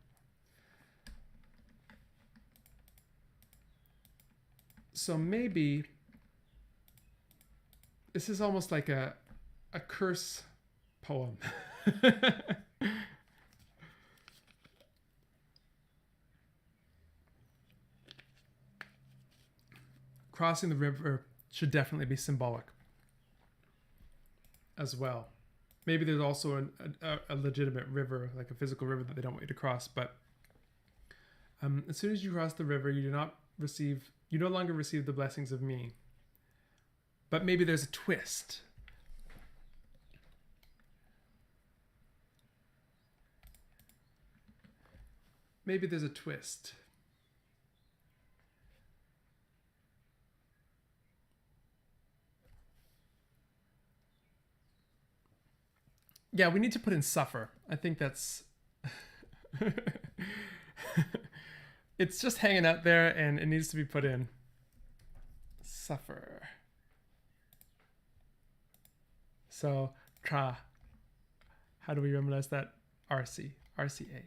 So maybe this is almost like a curse poem. Crossing the river should definitely be symbolic as well. Maybe there's also a legitimate river, like a physical river that they don't want you to cross. But as soon as you cross the river, you no longer receive the blessings of me. But maybe there's a twist. Maybe there's a twist. Yeah, we need to put in suffer. I think that's... It's just hanging out there and it needs to be put in. Suffer. So, tra. How do we remember that? RC. RCA.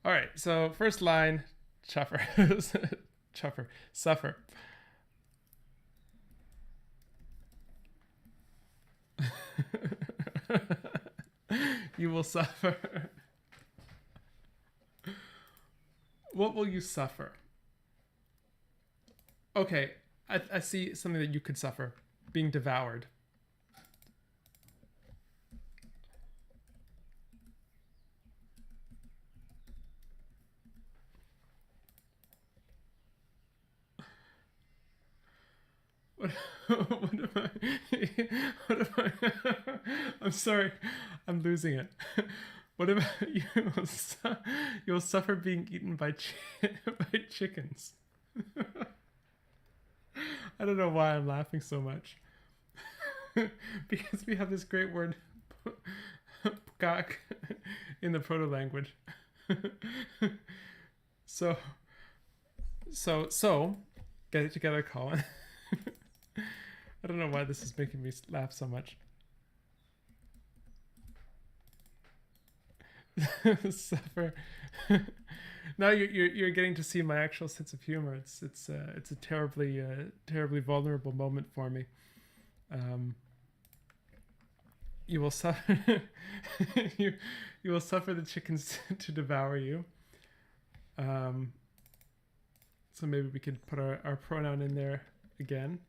All right, so first line, chuffer. Chuffer. Suffer. You will suffer. What will you suffer? Okay, I see something that you could suffer. Being devoured. What am I? I'm sorry, I'm losing it. What about you? You'll suffer being eaten by chickens. I don't know why I'm laughing so much. Because we have this great word, pukak, in the proto-language. So, get it together, Colin. I don't know why this is making me laugh so much. Suffer. Now you're getting to see my actual sense of humor. It's a terribly vulnerable moment for me. You will suffer. you you will suffer the chickens to devour you. So maybe we could put our pronoun in there again.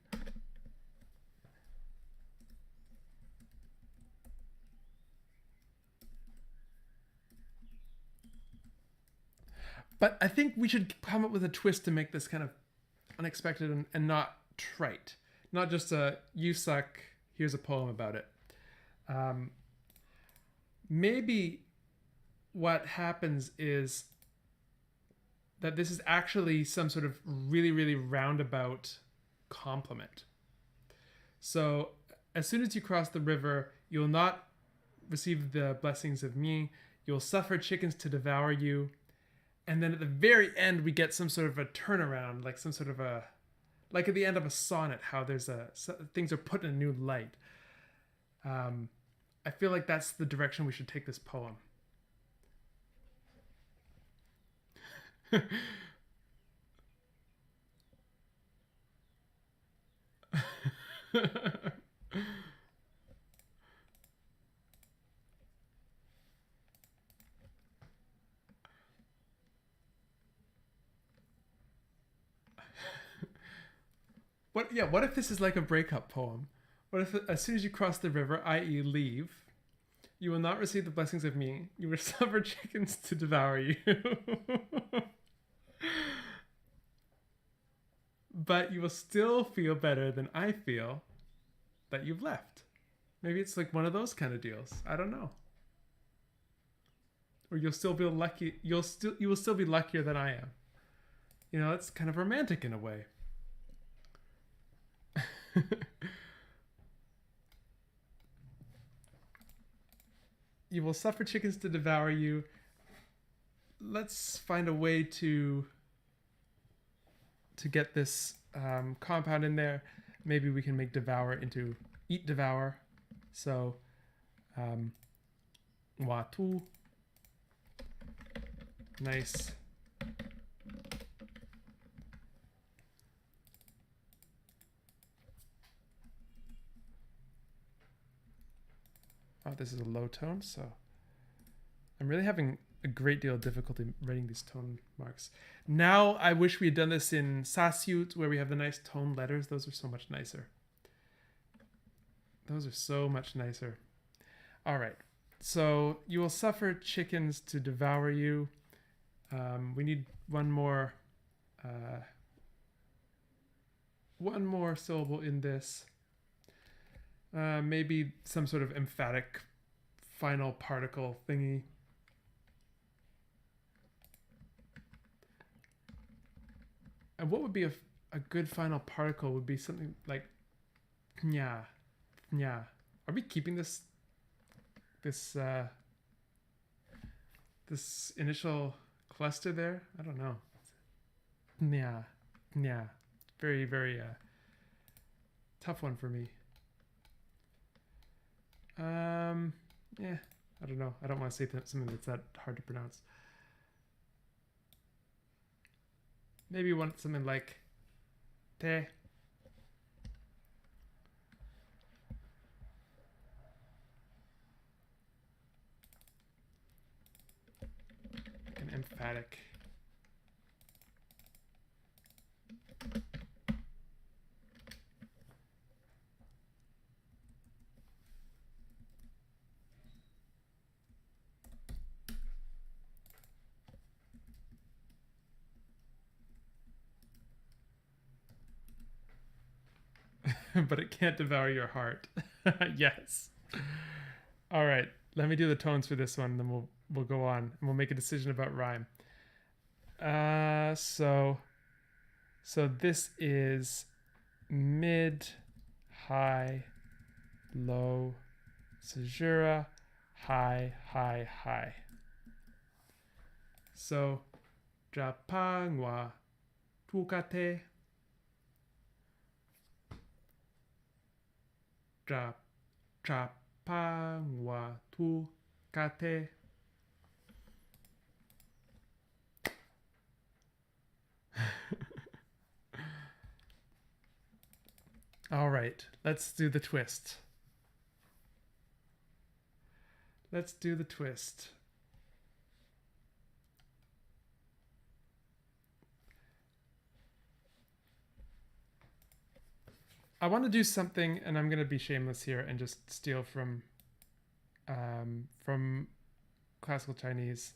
But I think we should come up with a twist to make this kind of unexpected and not trite. Not just a, you suck, here's a poem about it. Maybe what happens is that this is actually some sort of really, really roundabout compliment. So as soon as you cross the river, you'll not receive the blessings of me. You'll suffer chickens to devour you. And then at the very end, we get some sort of a turnaround, like some sort of a, like at the end of a sonnet, how there's things are put in a new light. I feel like that's the direction we should take this poem. What if this is like a breakup poem? What if as soon as you cross the river, i.e. leave, you will not receive the blessings of me. You will suffer chickens to devour you. But you will still feel better than I feel that you've left. Maybe it's like one of those kind of deals. I don't know. Or you'll still be lucky. You will still be luckier than I am. You know, it's kind of romantic in a way. You will suffer chickens to devour you. Let's find a way to get this compound in there. Maybe we can make devour into eat, devour. So watu, nice. Oh, this is a low tone, so I'm really having a great deal of difficulty writing these tone marks. Now I wish we had done this in sásjút, where we have the nice tone letters. Those are so much nicer. Those are so much nicer. All right. So you will suffer chickens to devour you. We need one more syllable in this. Maybe some sort of emphatic final particle thingy. And what would be a good final particle would be something like nya, nya. Are we keeping this initial cluster there? I don't know. Nya, nya. Very, very tough one for me. Yeah, I don't know. I don't want to say something that's that hard to pronounce. Maybe you want something like te. Like an emphatic. But it can't devour your heart. Yes. All right. Let me do the tones for this one, then we'll go on and we'll make a decision about rhyme. So this is mid, high, low, sásjút, high, high, high. So japangwa tukate. Japangwa tukate. All right, let's do the twist. Let's do the twist. I want to do something, and I'm going to be shameless here and just steal from classical Chinese.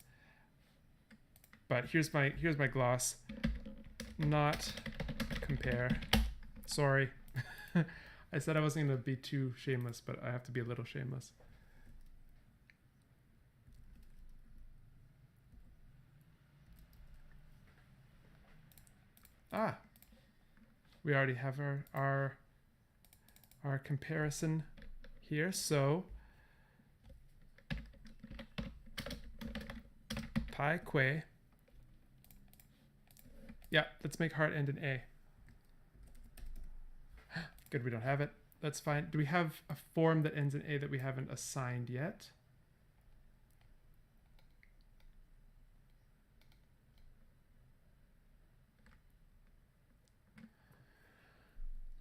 But here's my gloss. Not compare. Sorry. I said I wasn't going to be too shameless, but I have to be a little shameless. Ah. We already have our comparison here, so pai que. Yeah, let's make heart end in A. Good, we don't have it. That's fine. Do we have a form that ends in A that we haven't assigned yet?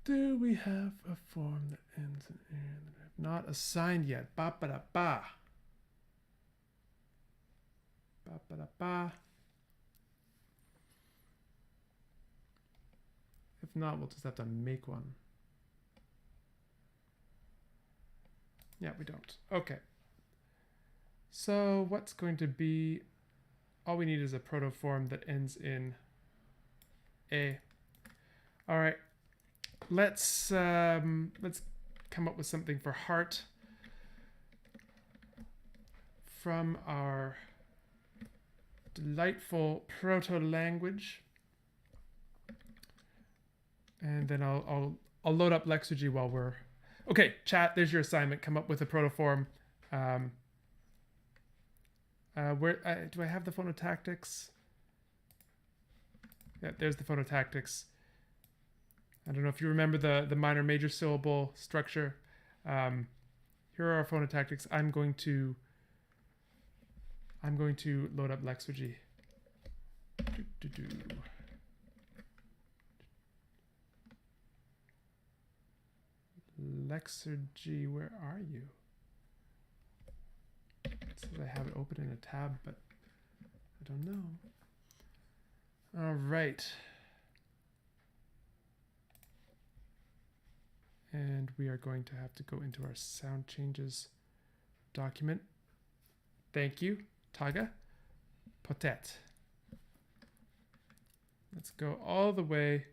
Do we have a form that ends in A that I have not assigned yet? Ba ba da ba. Ba ba da ba. If not, we'll just have to make one. Yeah, we don't. Okay. So what's going to be... All we need is a protoform that ends in A. All right. Let's come up with something for heart from our delightful proto-language. And then I'll load up Lexergy while we're... Okay, chat, there's your assignment. Come up with a protoform. Where do I have the phonotactics? Yeah, there's the phonotactics. I don't know if you remember the minor major syllable structure. Here are our phonotactics. I'm going to load up Lexergy. Lexergy, where are you? It says I have it open in a tab, but I don't know. All right. And we are going to have to go into our sound changes document. Thank you, Taga. Potet. Let's go all the way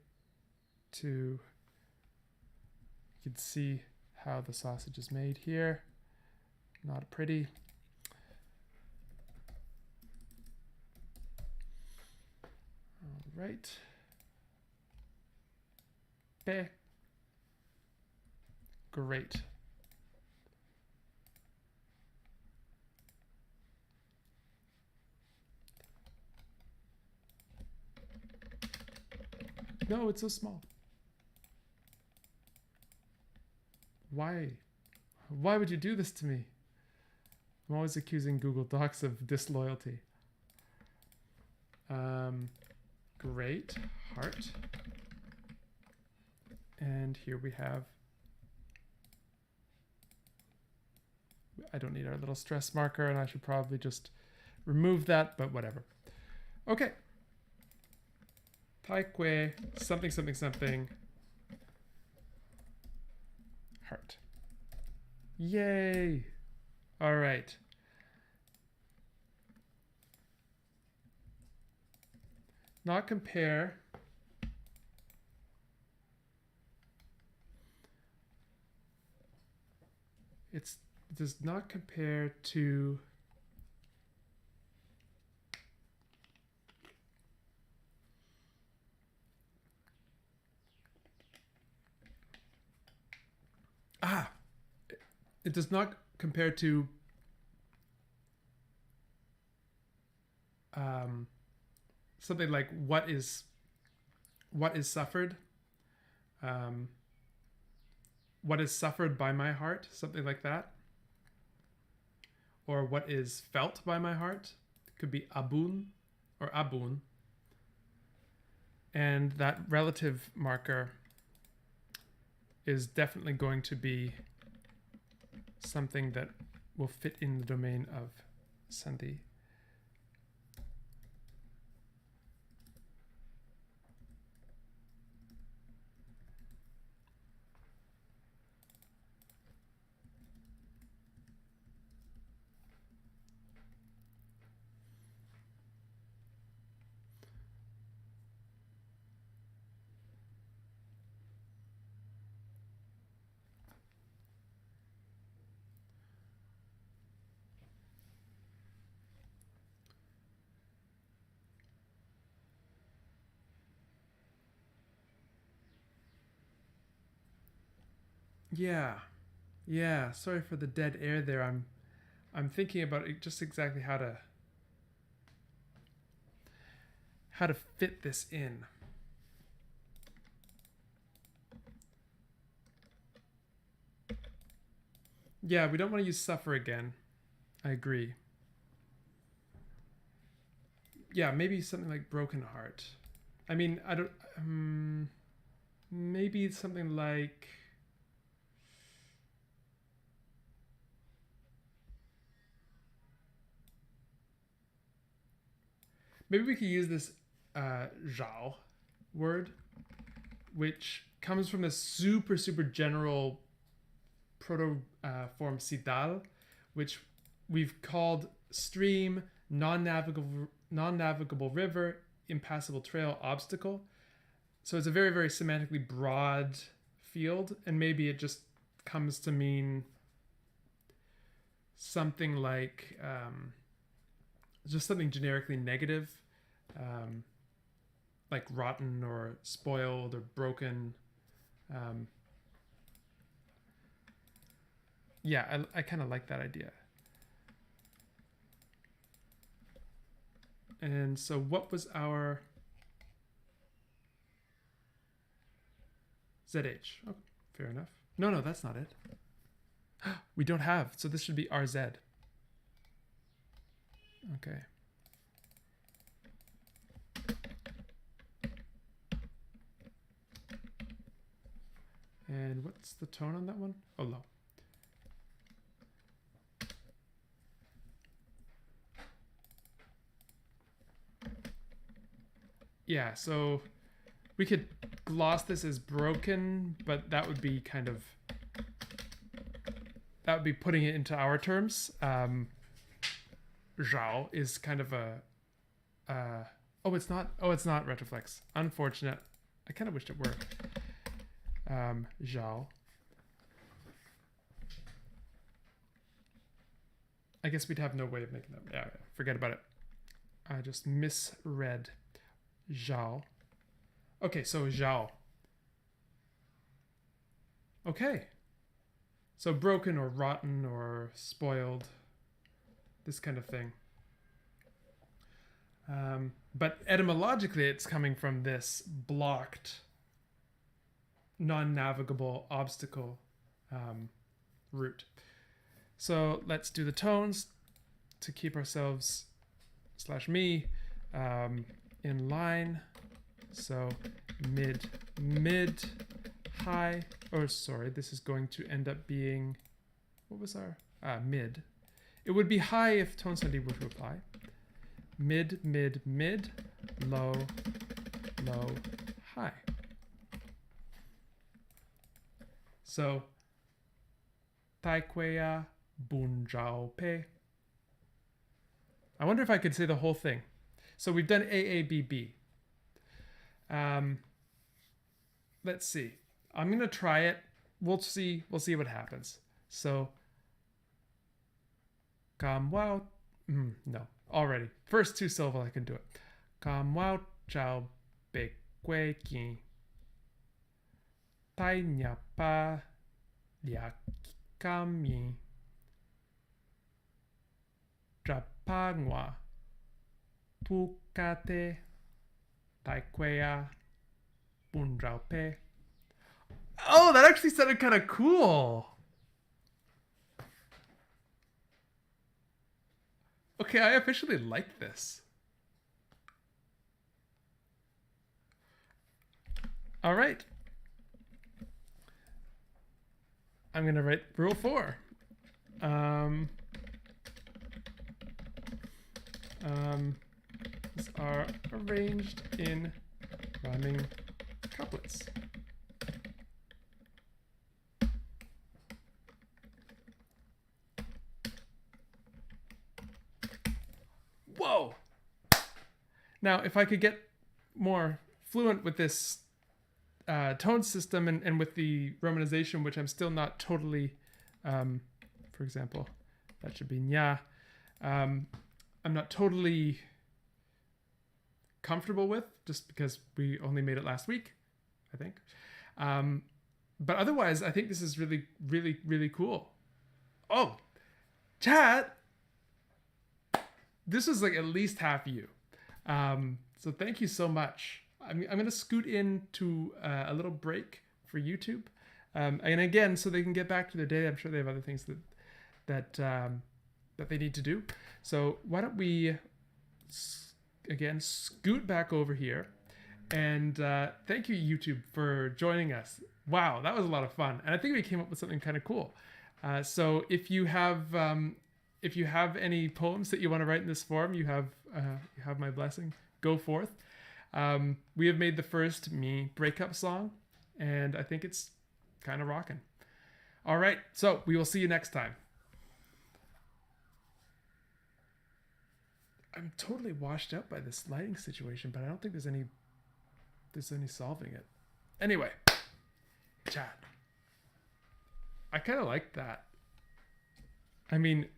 to... You can see how the sausage is made here. Not pretty. All right. Be. Great. No, it's so small. Why? Why would you do this to me? I'm always accusing Google Docs of disloyalty. Great. Heart. And here we have... I don't need our little stress marker, and I should probably just remove that, but whatever. Okay. Taikwe, something, something, something. Heart. Yay! All right. Not compare. It does not compare to it does not compare to something like what is suffered, what is suffered by my heart, something like that, or what is felt by my heart. It could be abun or abun, and that relative marker is definitely going to be something that will fit in the domain of Sandhi. Yeah. Yeah, sorry for the dead air there. I'm thinking about it, just exactly how to fit this in. Yeah, we don't want to use suffer again. I agree. Yeah, maybe something like broken heart. I mean, I don't maybe something like maybe we could use this zhao word, which comes from the super general proto form sidal, which we've called stream, non-navigable river, impassable trail, obstacle. So it's a very semantically broad field, and maybe it just comes to mean something like just something generically negative, like rotten or spoiled or broken. Yeah, I kind of like that idea. And so what was our ZH? Oh, fair enough. No, that's not it. We don't have, so this should be RZ. Okay. And what's the tone on that one? Oh, low. Yeah, so we could gloss this as broken, but that would be kind of, that would be putting it into our terms. Zhao is kind of a, oh, it's not retroflex. Unfortunate. I kind of wished it were. Zhao. I guess we'd have no way of making that. Yeah, forget about it. I just misread. Zhao. Okay, so Zhao. Okay. So broken or rotten or spoiled. This kind of thing. But etymologically, it's coming from this blocked, non-navigable obstacle route. So let's do the tones to keep ourselves /me in line. So mid, high. Oh, sorry, this is going to end up being, what was our mid? It would be high if tone sandhi were to apply. Mid, low, high. So Taikwea bunjao pe. I wonder if I could say the whole thing. So we've done AABB. Let's see. I'm gonna try it. We'll see what happens. So Kamwao. No, already. First two syllable I can do it. Kamwao chao be kwe ki. Tai nya pa lia kami. Trapangwa pukate taikwea bundraupe. Oh, that actually sounded kind of cool. Okay, I officially like this. All right. I'm going to write rule 4. are arranged in rhyming couplets. Whoa! Now, if I could get more fluent with this tone system and with the romanization, which I'm still not totally, for example, that should be nya. I'm not totally comfortable with, just because we only made it last week, I think. But otherwise, I think this is really, really, really cool. Oh, chat! This was like at least half you. So thank you so much. I'm going to scoot into a little break for YouTube. And again, so they can get back to their day. I'm sure they have other things that they need to do. So why don't we, again, scoot back over here. And thank you, YouTube, for joining us. Wow, that was a lot of fun. And I think we came up with something kind of cool. So if you have any poems that you want to write in this form, you have my blessing. Go forth. We have made the first Myǐnh breakup song, and I think it's kind of rocking. All right, so we will see you next time. I'm totally washed out by this lighting situation, but I don't think there's any solving it. Anyway, chat. I kind of like that. I mean,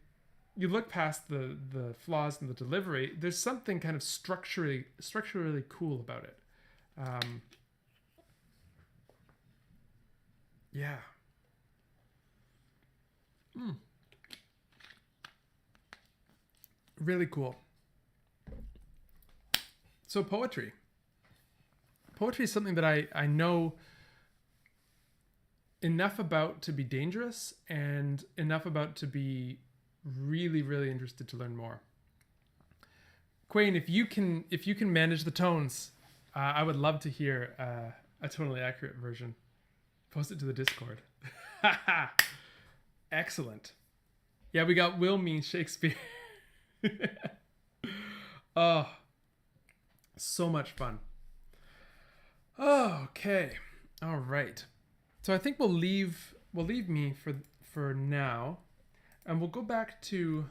you look past the flaws in the delivery, there's something kind of structurally cool about it. Yeah. Really cool. So poetry. Poetry is something that I know enough about to be dangerous and enough about to be really, really interested to learn more. Quayne, if you can manage the tones, I would love to hear a tonally accurate version. Post it to the Discord. Excellent. Yeah, we got Will means Shakespeare. Oh, so much fun. Okay. All right. So I think we'll leave me for now. And we'll go back to,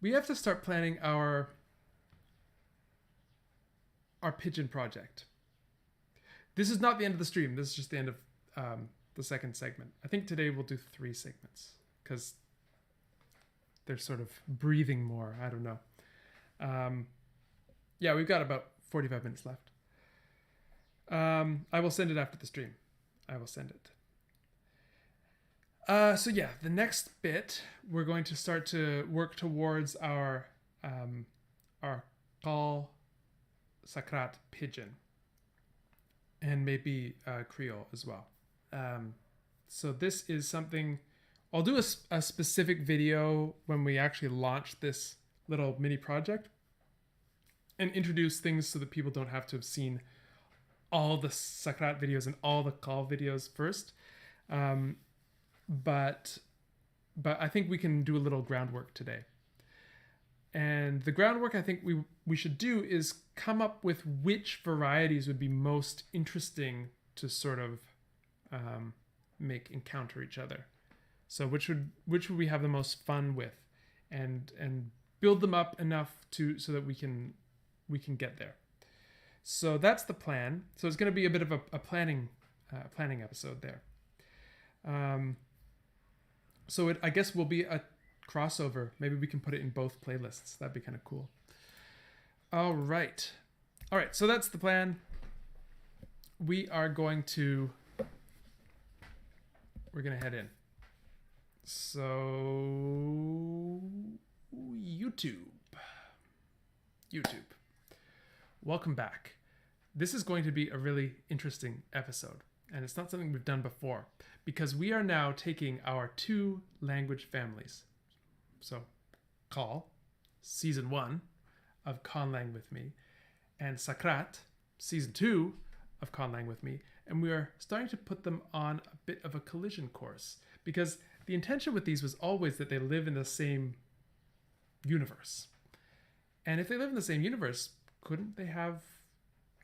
we have to start planning our Pidgin project. This is not the end of the stream. This is just the end of the second segment. I think today we'll do 3 segments because they're sort of breathing more. I don't know. Yeah, we've got about 45 minutes left. I will send it after the stream. I will send it. So yeah, the next bit, we're going to start to work towards our Qal-Sakrat Pidgin, and maybe Creole as well. So this is something, I'll do a specific video when we actually launch this little mini project and introduce things so that people don't have to have seen all the Sakrat videos and all the Qal videos first. But I think we can do a little groundwork today. And the groundwork I think we should do is come up with which varieties would be most interesting to sort of make encounter each other. So which would we have the most fun with, and build them up enough so that we can get there. So that's the plan. So it's going to be a bit of a planning episode there. So it, I guess, will be a crossover. Maybe we can put it in both playlists. That'd be kind of cool. All right. So that's the plan. We're going to head in. So YouTube. Welcome back. This is going to be a really interesting episode, and it's not something we've done before, because we are now taking our 2 language families. So Qal, season 1 of Conlang with me, and Sakrat, season 2 of Conlang with me, and we are starting to put them on a bit of a collision course, because the intention with these was always that they live in the same universe. And if they live in the same universe, couldn't they have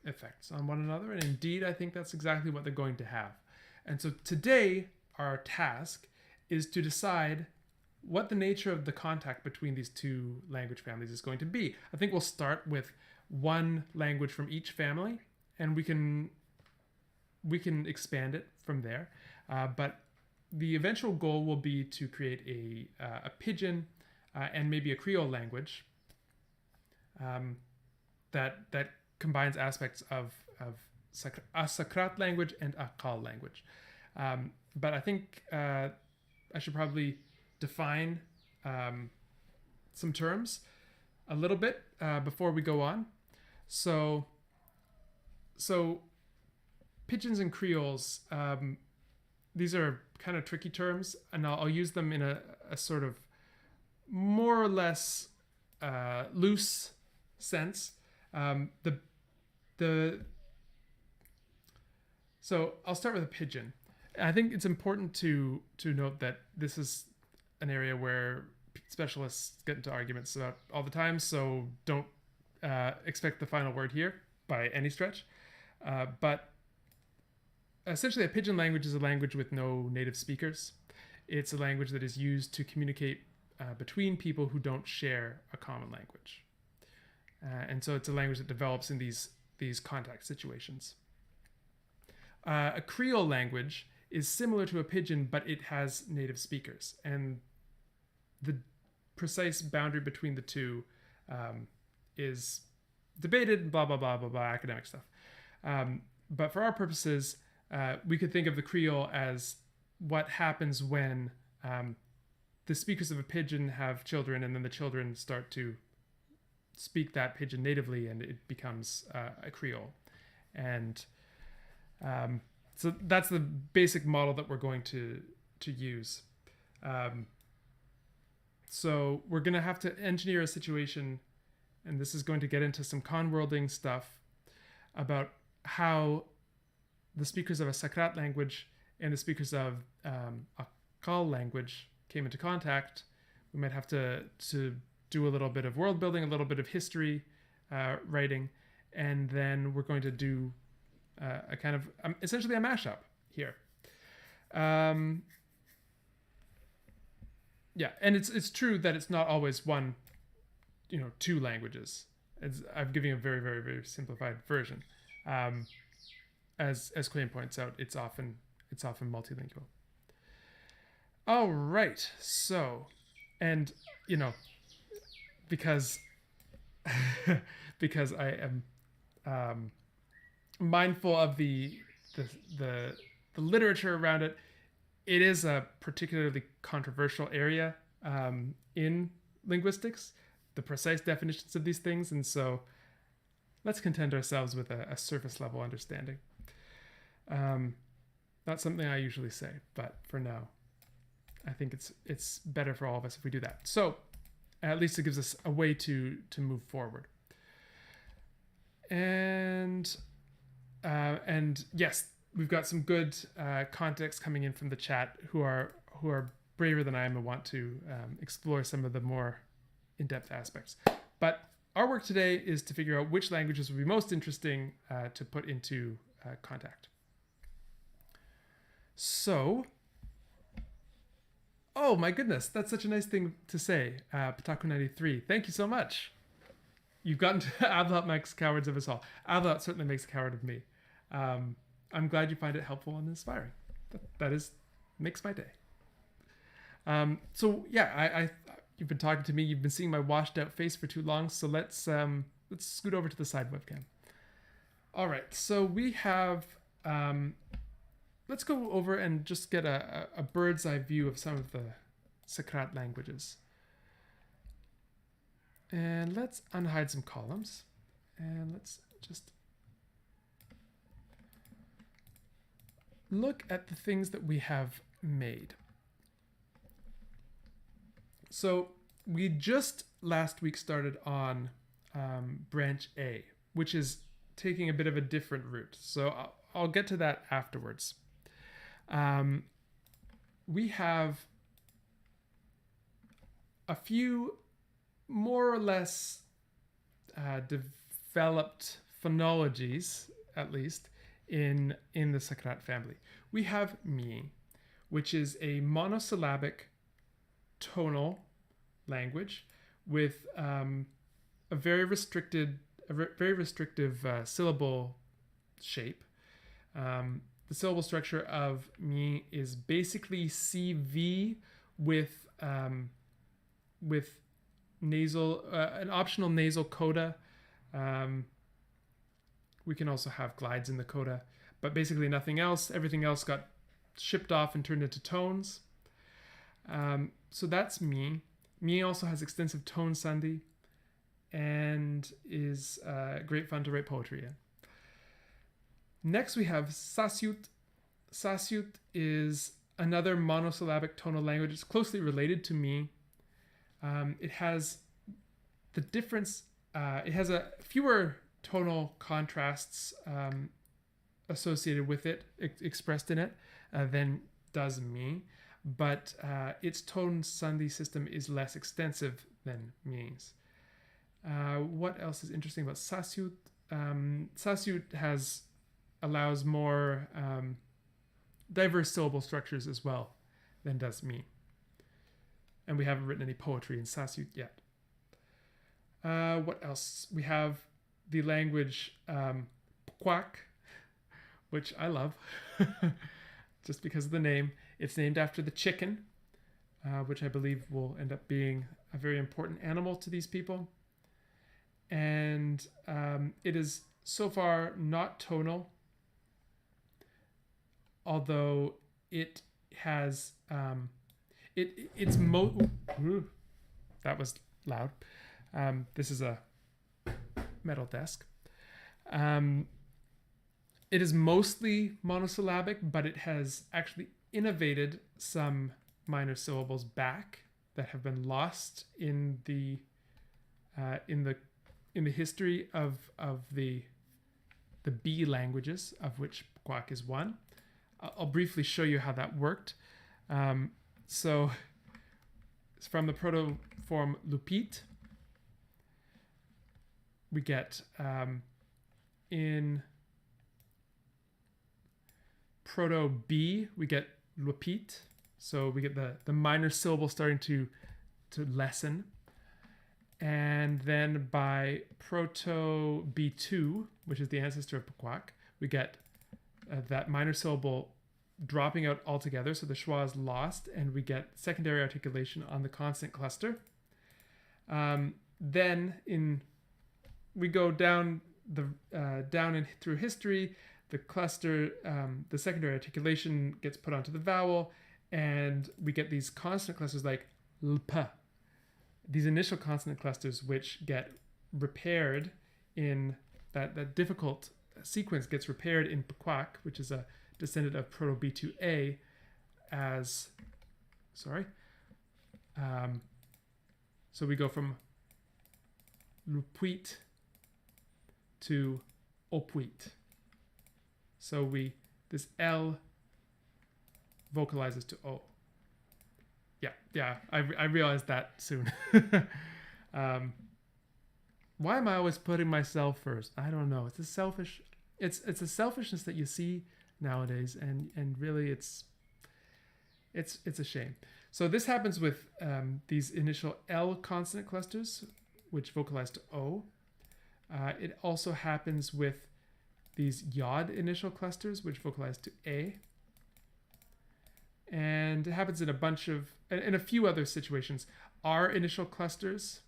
effects on one another? And indeed, I think that's exactly what they're going to have. And so today, our task is to decide what the nature of the contact between these two language families is going to be. I think we'll start with one language from each family, and we can expand it from there. But the eventual goal will be to create a Pidgin and maybe a Creole language that combines aspects of a Sakrat language and a Qal language. But I think I should probably define some terms a little bit before we go on. So Pidgins and Creoles, these are kind of tricky terms, and I'll use them in a sort of more or less loose sense. So I'll start with a Pidgin. I think it's important to note that this is an area where specialists get into arguments about all the time, so don't expect the final word here by any stretch. But essentially, a Pidgin language is a language with no native speakers. It's a language that is used to communicate between people who don't share a common language. And so it's a language that develops in these contact situations. A Creole language is similar to a Pidgin, but it has native speakers. And the precise boundary between the two is debated, blah, blah, blah, blah, blah, academic stuff. But for our purposes, we could think of the Creole as what happens when the speakers of a Pidgin have children, and then the children start to speak that Pidgin natively, and it becomes a Creole. And so that's the basic model that we're going to use. So we're going to have to engineer a situation, and this is going to get into some conworlding stuff about how the speakers of a Sakrat language and the speakers of a Qal language came into contact. We might have to do a little bit of world building, a little bit of history writing, and then we're going to do a kind of essentially a mashup here. Yeah, and it's true that it's not always one, two languages. I'm giving a very, very, very simplified version. As Quinn points out, it's often multilingual. All right, so, and because I am mindful of the literature around it, it is a particularly controversial area in linguistics, the precise definitions of these things, and so let's content ourselves with a surface level understanding. Not something I usually say, but for now, I think it's better for all of us if we do that. So at least it gives us a way to move forward. And yes, we've got some good context coming in from the chat who are braver than I am and want to explore some of the more in-depth aspects. But our work today is to figure out which languages would be most interesting to put into contact. So, oh my goodness, that's such a nice thing to say. Pataku93, thank you so much. You've gotten to Ablaut makes cowards of us all. Ablaut certainly makes a coward of me. I'm glad you find it helpful and inspiring. That makes my day. So yeah, you've been talking to me. You've been seeing my washed out face for too long. So let's scoot over to the side webcam. All right. So we have. Let's go over and just get a bird's eye view of some of the Sakrat languages. And let's unhide some columns. And let's just look at the things that we have made. So we just last week started on branch A, which is taking a bit of a different route. So I'll get to that afterwards. We have a few more or less developed phonologies, at least, in the Sakrat family. We have Myǐnh, which is a monosyllabic tonal language with a very restrictive syllable shape. The syllable structure of Myǐnh is basically CV with nasal, an optional nasal coda. We can also have glides in the coda, but basically nothing else. Everything else got shipped off and turned into tones. So that's Myǐnh. Myǐnh also has extensive tone sandhi and is great fun to write poetry in. Next we have sásjút. Sásjút is another monosyllabic tonal language. It's closely related to Myǐnh. It has the difference, it has fewer tonal contrasts associated with it, expressed in it, than does Myǐnh, but its tone sandhi system is less extensive than Myǐnh's. What else is interesting about sásjút? Sásjút allows more diverse syllable structures as well than does Myǐnh. And we haven't written any poetry in sásjút yet. What else? We have the language Qal, which I love, just because of the name. It's named after the chicken, which I believe will end up being a very important animal to these people. And it is so far not tonal, although it has that was loud. This is a metal desk. It is mostly monosyllabic, but it has actually innovated some minor syllables back that have been lost in the history of the B languages, of which Qal is one. I'll briefly show you how that worked. So it's from the proto-form lupit. We get in proto-B, we get lupit. So we get the minor syllable starting to lessen. And then by proto-B2, which is the ancestor of Qal, we get that minor syllable dropping out altogether, so the schwa is lost, and we get secondary articulation on the consonant cluster. Then we go down through history. The cluster, the secondary articulation gets put onto the vowel, and we get these consonant clusters like lp. These initial consonant clusters, which get repaired in that difficult sequence, gets repaired in Qal, which is a descendant of Proto-B2A, as, sorry. So we go from lupuit to opuit. So this L vocalizes to O. Yeah, I realized that soon. Why am I always putting myself first? I don't know. It's a selfishness that you see nowadays, and really it's a shame. So this happens with these initial L consonant clusters, which vocalize to O. It also happens with these Yod initial clusters, which vocalize to A. And it happens in a few other situations. R initial clusters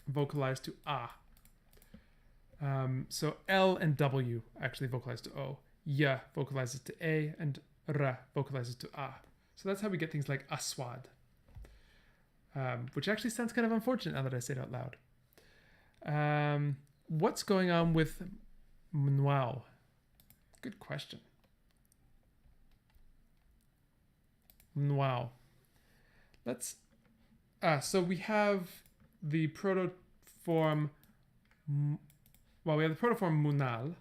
vocalize to A. So L and W actually vocalize to O. Y vocalizes to A, and R vocalizes to A. So that's how we get things like aswad, which actually sounds kind of unfortunate now that I say it out loud. What's going on with mnwao? Good question. Mnwao. So we have the protoform, we have the protoform munal.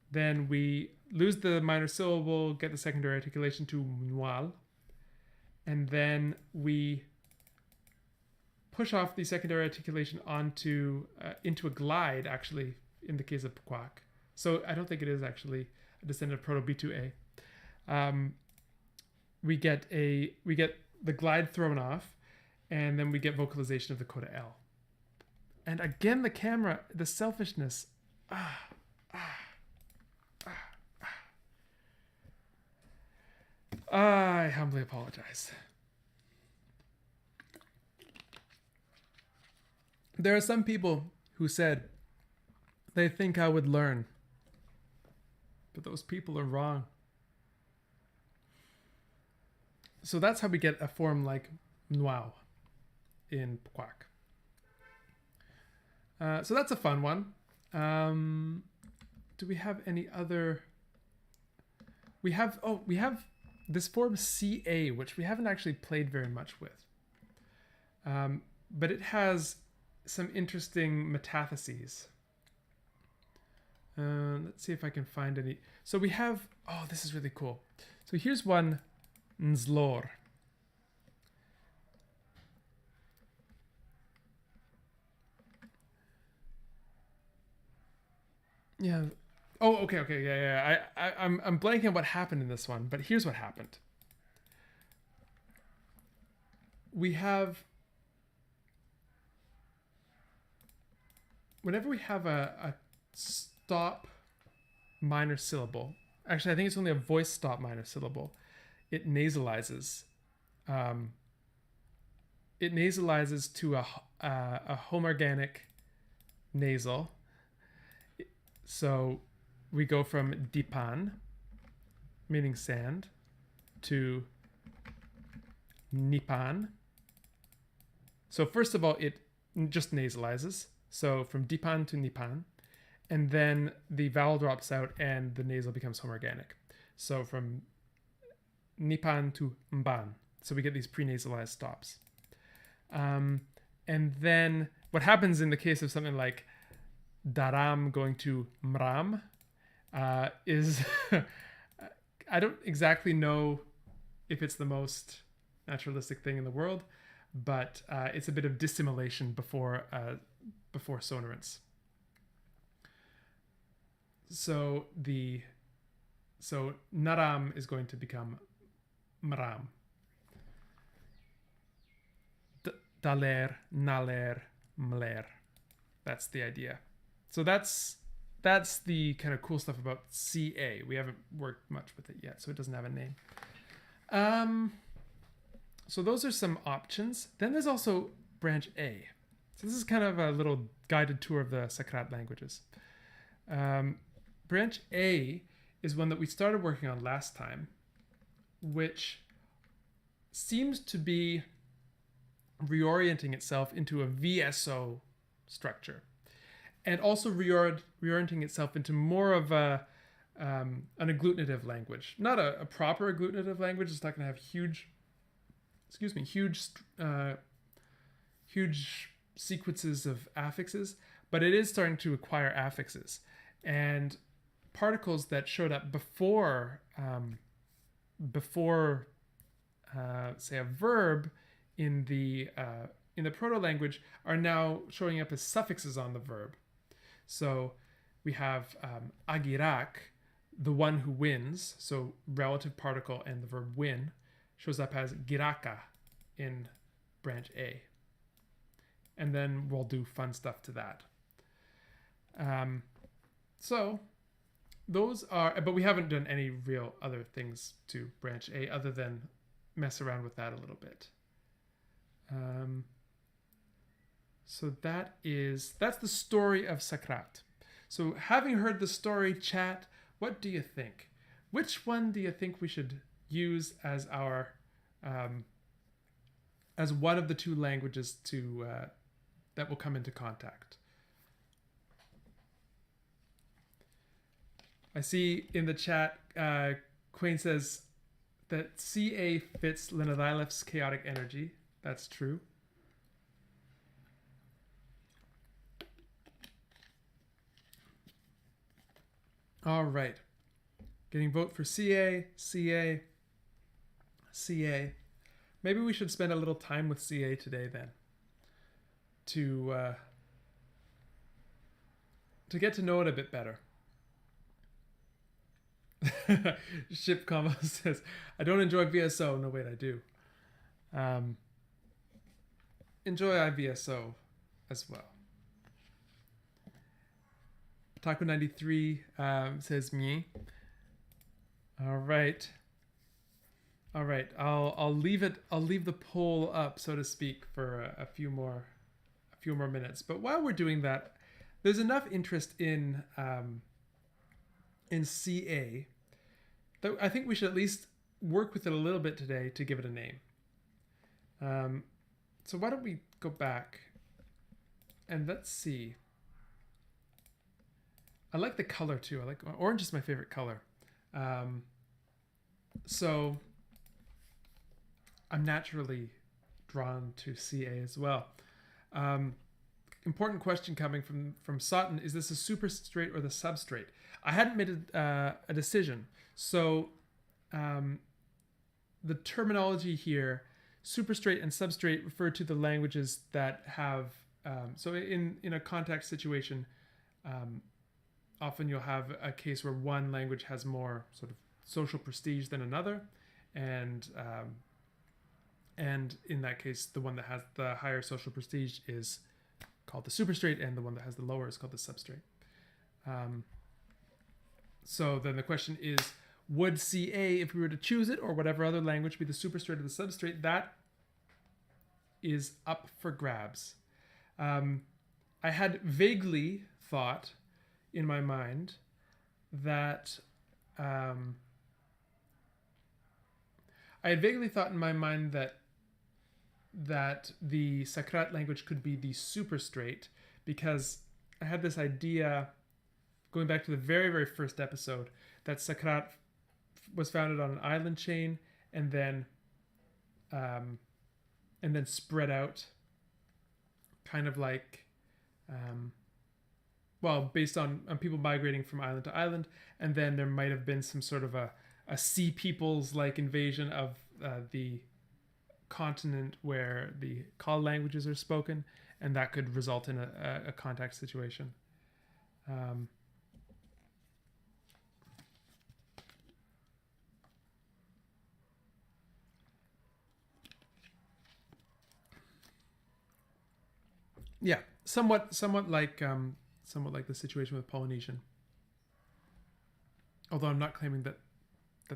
Then we lose the minor syllable, get the secondary articulation to mnwal. And then we push off the secondary articulation onto into a glide, actually, in the case of Pequak. So I don't think it is actually a descendant of Proto-B2A. We get the glide thrown off, and then we get vocalization of the coda L. And again, the camera, the selfishness. I humbly apologize. There are some people who said they think I would learn, but those people are wrong. So that's how we get a form like Nwao in Pequak. So that's a fun one. Do we have any other? We have this form CA, which we haven't actually played very much with. But it has some interesting metatheses. Let's see if I can find any. So we have, this is really cool. So here's one, Nzlor. Yeah. Oh, okay. Yeah. I'm blanking on what happened in this one, but here's what happened. We have, whenever we have a stop minor syllable, actually I think it's only a voice stop minor syllable, it nasalizes. It nasalizes to a homoorganic nasal. So we go from dipan, meaning sand, to nipan. So first of all, it just nasalizes. So from dipan to nipan, and then the vowel drops out and the nasal becomes homoorganic. So from nipan to mban. So we get these prenasalized stops. And then what happens in the case of something like daram going to mram is I don't exactly know if it's the most naturalistic thing in the world, but it's a bit of dissimulation before sonorants. So naram is going to become mram. Daler, naler, mler. That's the idea. So that's the kind of cool stuff about CA. We haven't worked much with it yet, so it doesn't have a name. So those are some options. Then there's also branch A. So this is kind of a little guided tour of the Sakrat languages. Branch A is one that we started working on last time, which seems to be reorienting itself into a VSO structure, and also reorienting itself into more of an agglutinative language. Not a proper agglutinative language. It's not going to have huge sequences of affixes, but it is starting to acquire affixes. And particles that showed up before say a verb in the proto-language are now showing up as suffixes on the verb. So we have agirak, the one who wins, so relative particle and the verb win, shows up as giraka in branch A. And then we'll do fun stuff to that. So those are, but we haven't done any real other things to branch A other than mess around with that a little bit. So that's the story of Sakrat. So having heard the story, chat, what do you think? Which one do you think we should use as our as one of the two languages to that will come into contact? I see in the chat, Quain says that CA fits Linadilef's chaotic energy. That's true. All right. Getting vote for CA, CA, CA. Maybe we should spend a little time with CA today then. to get to know it a bit better. Ship combo says, I don't enjoy VSO. No, wait, I do. Enjoy IVSO as well. Taco93 says Myǐnh. All right. I'll leave the poll up, so to speak, for a few more minutes. But while we're doing that, there's enough interest in CA that I think we should at least work with it a little bit today to give it a name. So why don't we go back and let's see. I like the color too. Orange is my favorite color. So I'm naturally drawn to CA as well. Important question coming from Sutton: is this a superstrate or the substrate? I hadn't made a decision. So the terminology here, superstrate and substrate, refer to the languages that have. So in a context situation, often you'll have a case where one language has more sort of social prestige than another, and in that case, the one that has the higher social prestige is called the superstrate, and the one that has the lower is called the substrate. So then the question is, would CA, if we were to choose it, or whatever other language, be the superstrate or the substrate? That is up for grabs. I had vaguely thought in my mind that that the Sakrat language could be the superstrate, because I had this idea, going back to the very, very first episode, that Sakrat was founded on an island chain and then spread out, kind of like, based on people migrating from island to island, and then there might have been some sort of a sea peoples like invasion of the continent where the Qal languages are spoken, and that could result in a contact situation. Yeah, somewhat like the situation with Polynesian. Although I'm not claiming that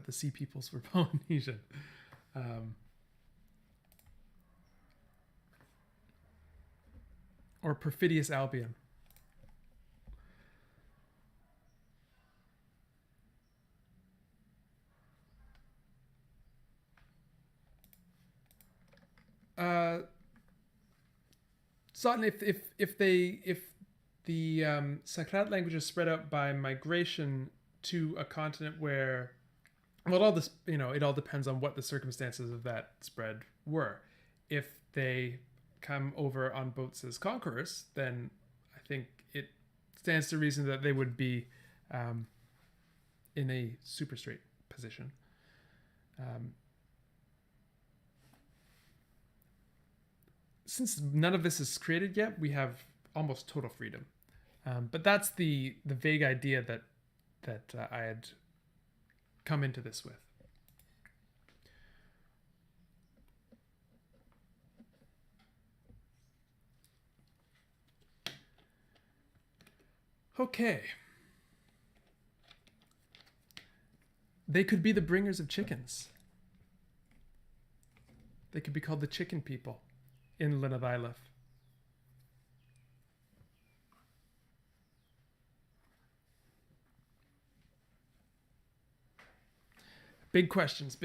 the sea peoples were Polynesian. Or perfidious Albion. Sutton, if the Sakrat language is spread out by migration to a continent where, well, all this, it all depends on what the circumstances of that spread were. If they come over on boats as conquerors, then I think it stands to reason that they would be in a superstrate position. Since none of this is created yet, we have almost total freedom. But that's the vague idea that I had come into this with. Okay. They could be the bringers of chickens. They could be called the chicken people in Linguistics. Big questions.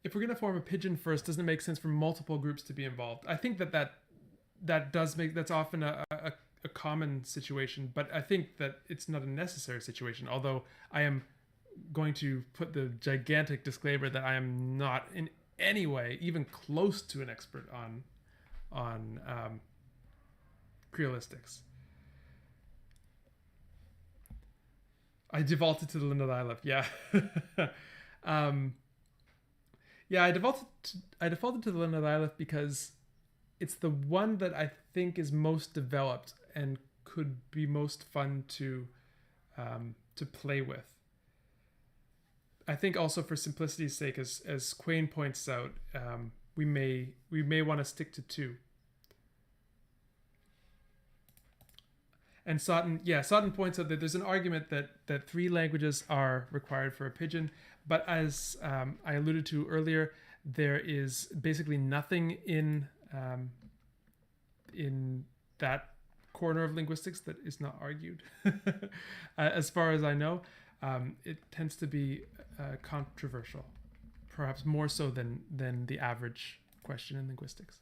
If we're going to form a Pidgin first, doesn't it make sense for multiple groups to be involved? I think that's often a common situation, but I think that it's not a necessary situation, although I am going to put the gigantic disclaimer that I am not in any way even close to an expert on creolistics. I defaulted to the Linguistics, yeah. Yeah, I defaulted to the linguistics because it's the one that I think is most developed and could be most fun to play with. I think also for simplicity's sake, as Quain points out, we may want to stick to two. And Sutton points out that there's an argument that 3 languages are required for a pidgin, but as I alluded to earlier, there is basically nothing in that corner of linguistics that is not argued. As far as I know, it tends to be controversial, perhaps more so than the average question in linguistics.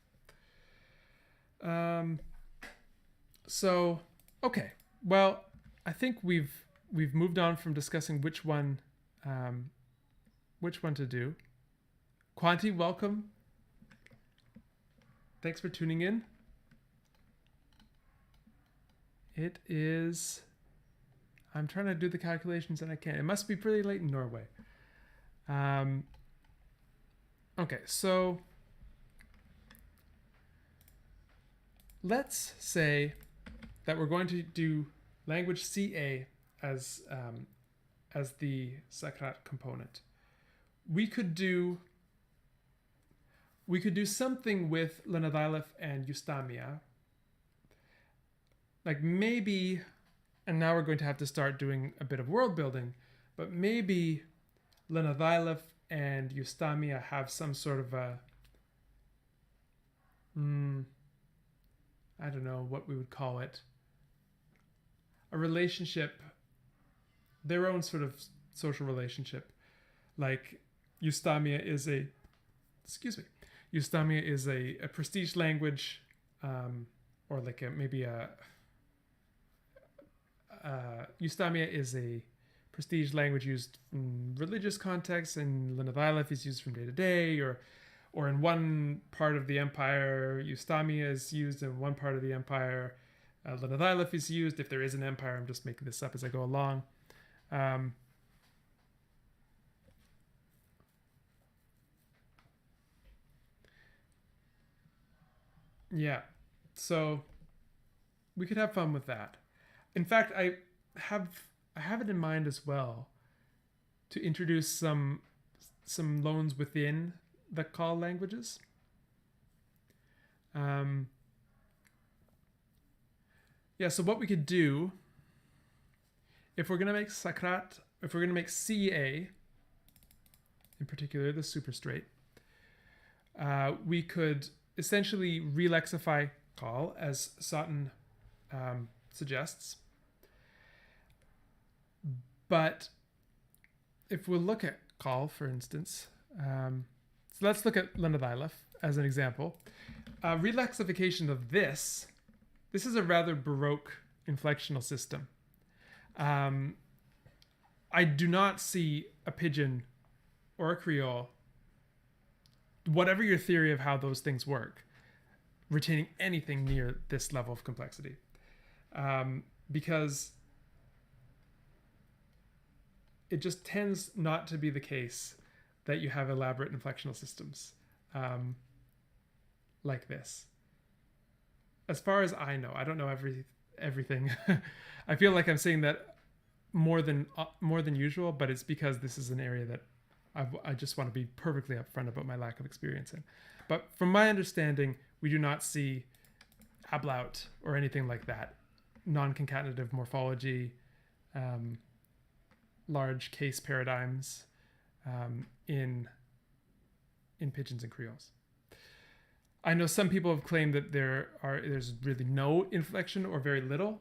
So, okay, well, I think we've moved on from discussing which one to do. Quanti, welcome. Thanks for tuning in. It is, I'm trying to do the calculations and I can't. It must be pretty late in Norway. Okay, so let's say that we're going to do language CA as the Sakrat component. We could do something with Lenadilef and Eustamia. Like maybe, and now we're going to have to start doing a bit of world building, but maybe Lenadilef and Eustamia have some sort of a, I don't know what we would call it, a relationship, their own sort of social relationship. Like Eustamia is a prestige language, or like Eustamia is a prestige language used in religious contexts, and Lenadilef is used from day to day, or in one part of the empire, Eustamia is used in one part of the empire. Lenadilef is used if there is an empire. I'm just making this up as I go along. Yeah, so we could have fun with that. In fact, I have it in mind as well to introduce some loans within the Qal languages. Yeah, so what we could do, if we're going to make Sakrat, if we're going to make CA, in particular the super straight, we could essentially relexify Qal, as Sutton suggests. But if we'll look at Qal, for instance, so let's look at Lenadilef as an example. Relexification of this is a rather Baroque inflectional system. I do not see a Pidgin or a Creole, whatever your theory of how those things work, retaining anything near this level of complexity. Because it just tends not to be the case that you have elaborate inflectional systems like this. As far as I know, I don't know everything. I feel like I'm saying that more than usual, but it's because this is an area that I just want to be perfectly upfront about my lack of experience in. But from my understanding, we do not see ablaut or anything like that. Non-concatenative morphology, large case paradigms in Pidgins and Creoles. I know some people have claimed that there's really no inflection or very little.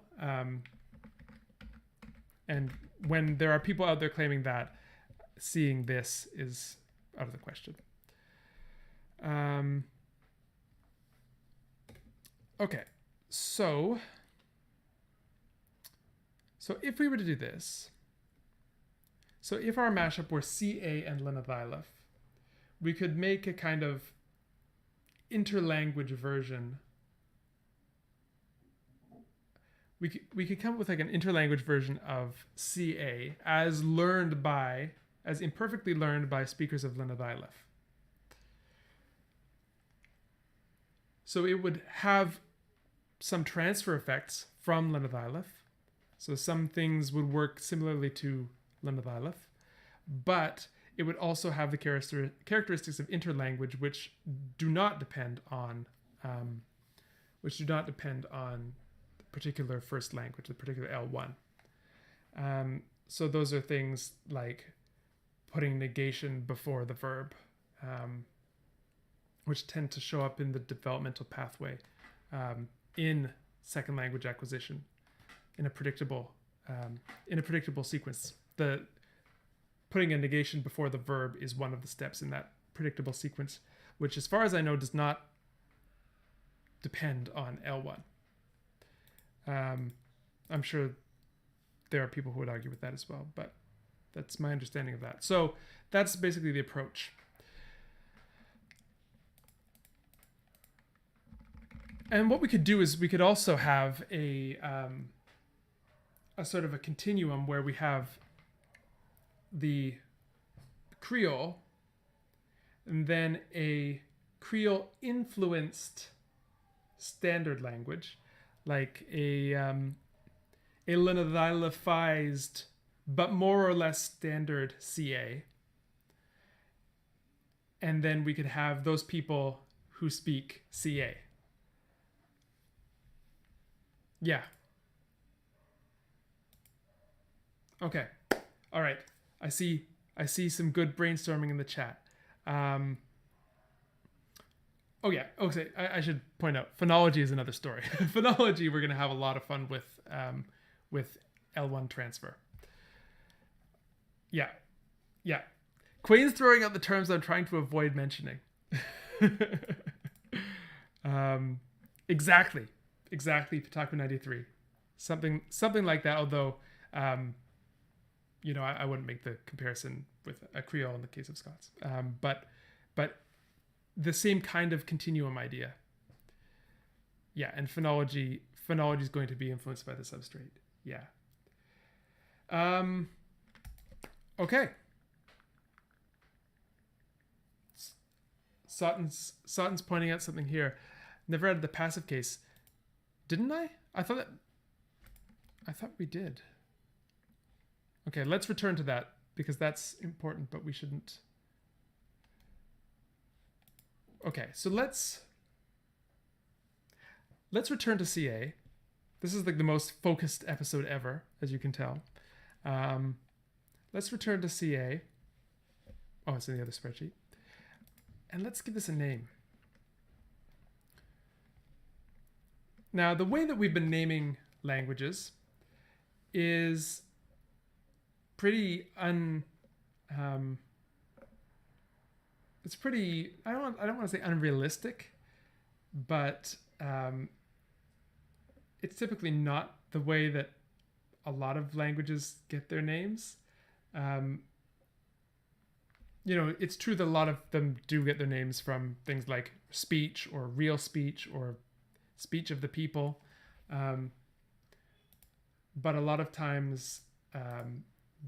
And when there are people out there claiming that, seeing this is out of the question. Okay, so if we were to do this, so if our mashup were CA and Lenadilef, we could make a kind of interlanguage version. We could come up with like an interlanguage version of CA as imperfectly learned by speakers of Lenadilef. So it would have some transfer effects from Lenathailif. So some things would work similarly to Lenathailif, but it would also have the characteristics of interlanguage, which do not depend on the particular first language, the particular L1. So those are things like putting negation before the verb, which tend to show up in the developmental pathway in second language acquisition in a predictable sequence. The putting a negation before the verb is one of the steps in that predictable sequence, which, as far as I know, does not depend on L1. I'm sure there are people who would argue with that as well, but that's my understanding of that. So that's basically the approach. And what we could do is we could also have a sort of a continuum where we have the Creole and then a Creole influenced standard language, like a Lenathailifized but more or less standard CA. And then we could have those people who speak CA. Yeah. Okay. All right. I see some good brainstorming in the chat. Oh yeah. Okay. I should point out phonology is another story. Phonology, we're going to have a lot of fun with L1 transfer. Yeah. Yeah. Quane's throwing out the terms I'm trying to avoid mentioning. Exactly. Pataku 93. Something like that, although I wouldn't make the comparison with a Creole in the case of Scots. But the same kind of continuum idea. Yeah, and phonology is going to be influenced by the substrate. Yeah. Okay. Sauten's pointing out something here. Never added the passive case. Didn't I? I thought we did. Okay, let's return to that because that's important, but we shouldn't. Okay, so let's return to CA. This is like the most focused episode ever, as you can tell. Let's return to CA. Oh, it's in the other spreadsheet. And let's give this a name. Now, the way that we've been naming languages is pretty it's pretty, I don't want to say unrealistic, but it's typically not the way that a lot of languages get their names. It's true that a lot of them do get their names from things like speech or real speech or speech of the people. But a lot of times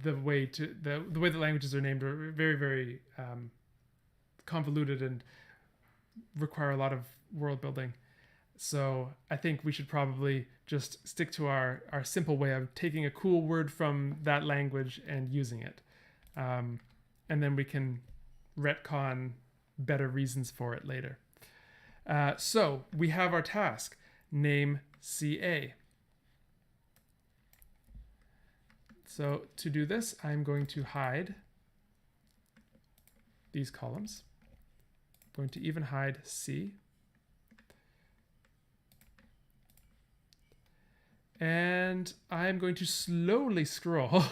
the way that languages are named are very, very convoluted and require a lot of world building. So I think we should probably just stick to our simple way of taking a cool word from that language and using it. And then we can retcon better reasons for it later. So we have our task, name CA. So to do this, I'm going to hide these columns. I'm going to even hide C. And I'm going to slowly scroll.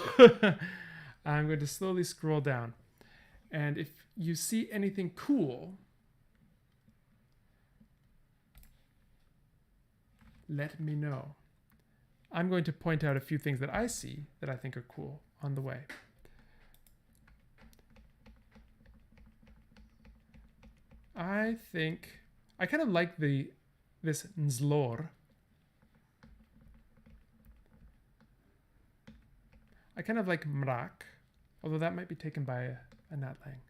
I'm going to slowly scroll down. And if you see anything cool, let me know. I'm going to point out a few things that I see that I think are cool on the way. I kind of like this nzlor. I kind of like mrak, although that might be taken by a natlang.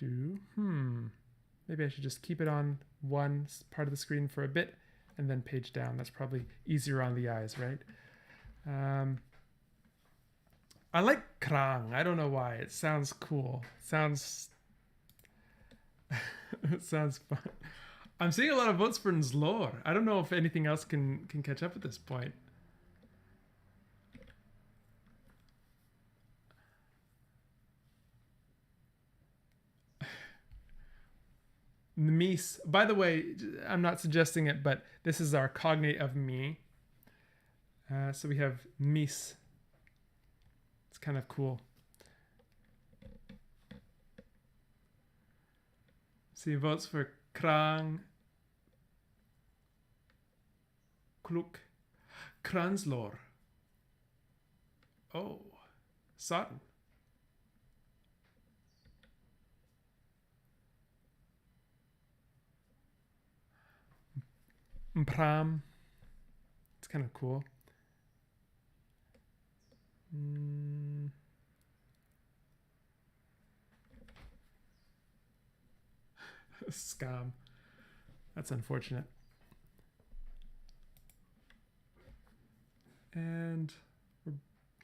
Maybe I should just keep it on one part of the screen for a bit and then page down. That's probably easier on the eyes, right? I like krang. I don't know why. It sounds cool. It sounds fun. I'm seeing a lot of votes for nzlor. I don't know if anything else can catch up at this point. Mis. By the way, I'm not suggesting it, but this is our cognate of me. So we have mis. It's kind of cool. See votes for krang, kluk, kranslor. Oh, Sutton. Mpram. It's kind of cool. Scam. That's unfortunate. And we're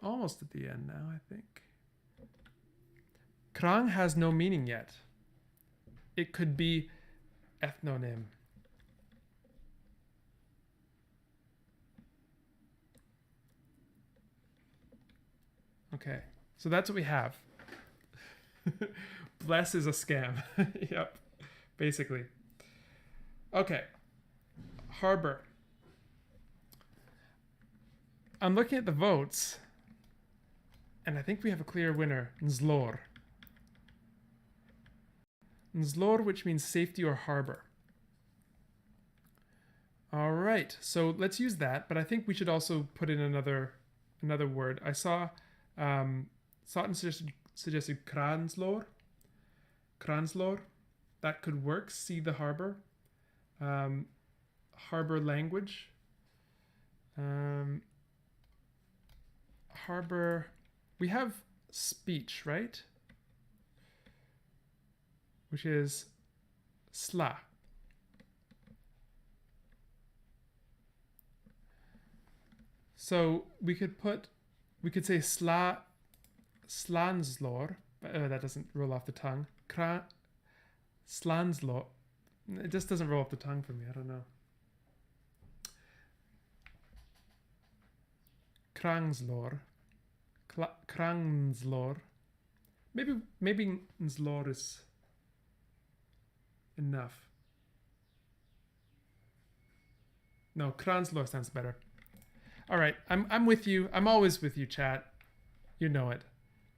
almost at the end now, I think. Krang has no meaning yet. It could be ethnonym. Okay, so that's what we have. Bless is a scam. Yep, basically. Okay, harbor. I'm looking at the votes, and I think we have a clear winner, nzlor. Nzlor, which means safety or harbor. All right, so let's use that, but I think we should also put in another word. I saw Sutton suggested kranslor. Kranslor. That could work. See the harbor. Harbor language. Harbor. We have speech, right? Which is sla. So we could say slanslor, but that doesn't roll off the tongue. Slanslor. It just doesn't roll off the tongue for me. I don't know. Krangslor. Krangslor. Maybe nzlor is enough. No, kranslor sounds better. All right, I'm with you. I'm always with you, chat. You know it.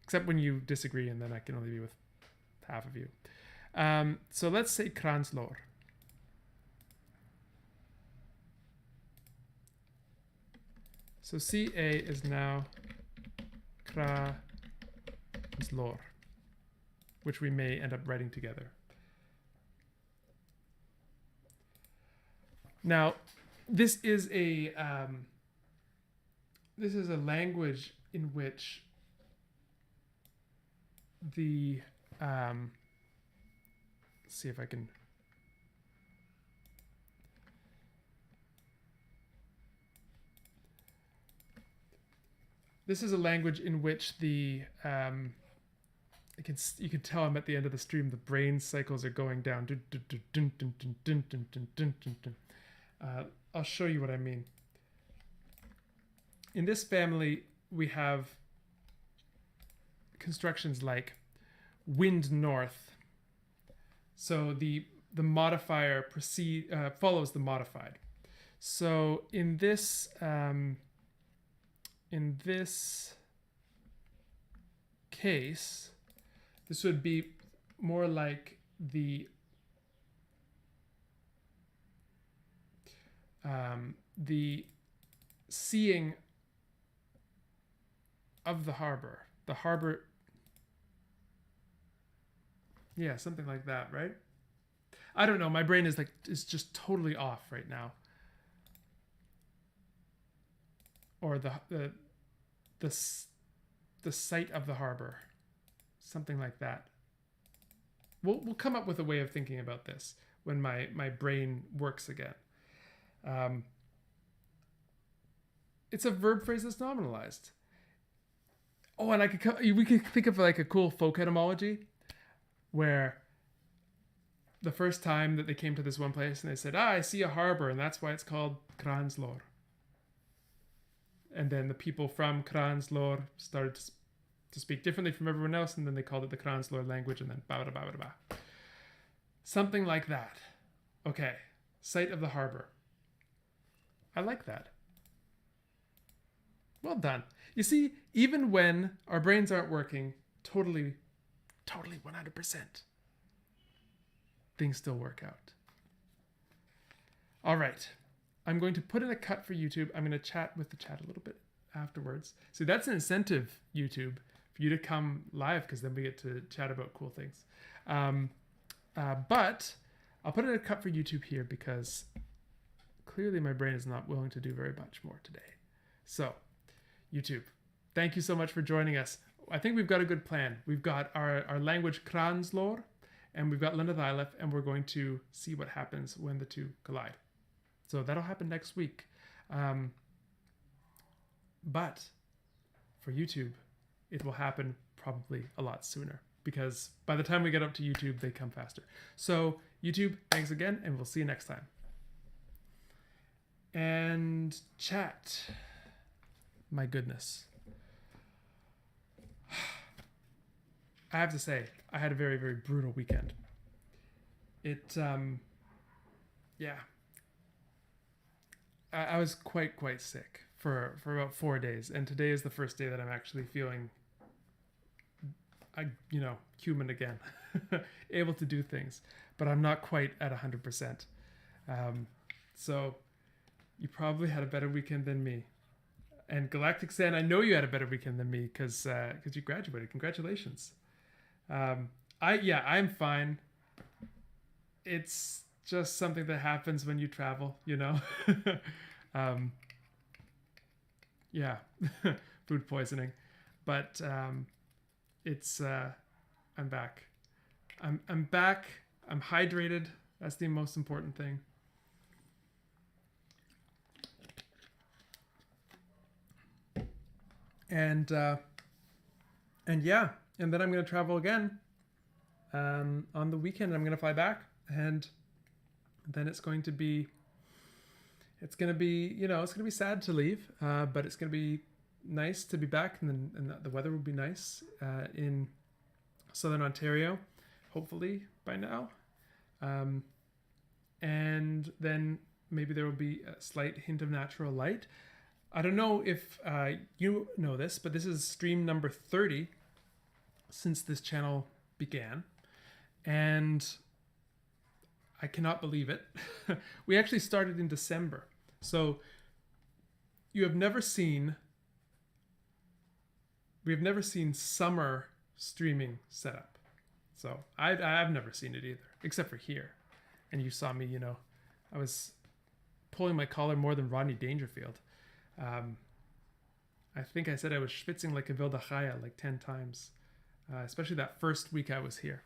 Except when you disagree, and then I can only be with half of you. So let's say kranslor. So CA is now kranslor, which we may end up writing together. Now, this is a language in which the let's see if I can this is a language in which the you can tell I'm at the end of the stream, the brain cycles are going down. I'll show you what I mean. In this family, we have constructions like wind north. So the modifier follows the modified. So in this case, this would be more like the seeing of the harbor. The harbor, yeah, something like that, right? I don't know. My brain is just totally off right now. Or the sight of the harbor, something like that. we'll come up with a way of thinking about this when my brain works again. It's a verb phrase that's nominalized. Oh, and we could think of like a cool folk etymology where the first time that they came to this one place and they said, I see a harbor, and that's why it's called Kranslor. And then the people from Kranslor started to speak differently from everyone else, and then they called it the Kranslor language, and then ba-da-ba-da-ba. Something like that. Okay, site of the harbor. I like that. Well done. You see, even when our brains aren't working totally 100%, things still work out. All right. I'm going to put in a cut for YouTube. I'm going to chat with the chat a little bit afterwards. See, that's an incentive, YouTube, for you to come live, because then we get to chat about cool things. But I'll put in a cut for YouTube here because clearly my brain is not willing to do very much more today. So, YouTube, thank you so much for joining us. I think we've got a good plan. We've got our language Kranslor, and we've got Linathailef, and we're going to see what happens when the two collide. So that'll happen next week. But for YouTube, it will happen probably a lot sooner, because by the time we get up to YouTube, they come faster. So YouTube, thanks again, and we'll see you next time. And chat. My goodness. I have to say, I had a very, very brutal weekend. I was quite sick for about 4 days, and today is the first day that I'm actually feeling, human again, able to do things, but I'm not quite at 100%. So you probably had a better weekend than me. And Galactic Sand, I know you had a better weekend than me because you graduated. Congratulations. I'm fine. It's just something that happens when you travel, food poisoning. But I'm back. I'm back. I'm hydrated. That's the most important thing. And then I'm going to travel again on the weekend. I'm going to fly back, and then it's going to be sad to leave, but it's going to be nice to be back, and the weather will be nice in southern Ontario, hopefully by now. And then maybe there will be a slight hint of natural light. I don't know if you know this, but this is stream number 30 since this channel began. And I cannot believe it. We actually started in December. So we have never seen summer streaming setup. So I've never seen it either, except for here. And you saw me, I was pulling my collar more than Rodney Dangerfield. I think I said I was schwitzing like a wilde chaya like 10 times, especially that first week I was here.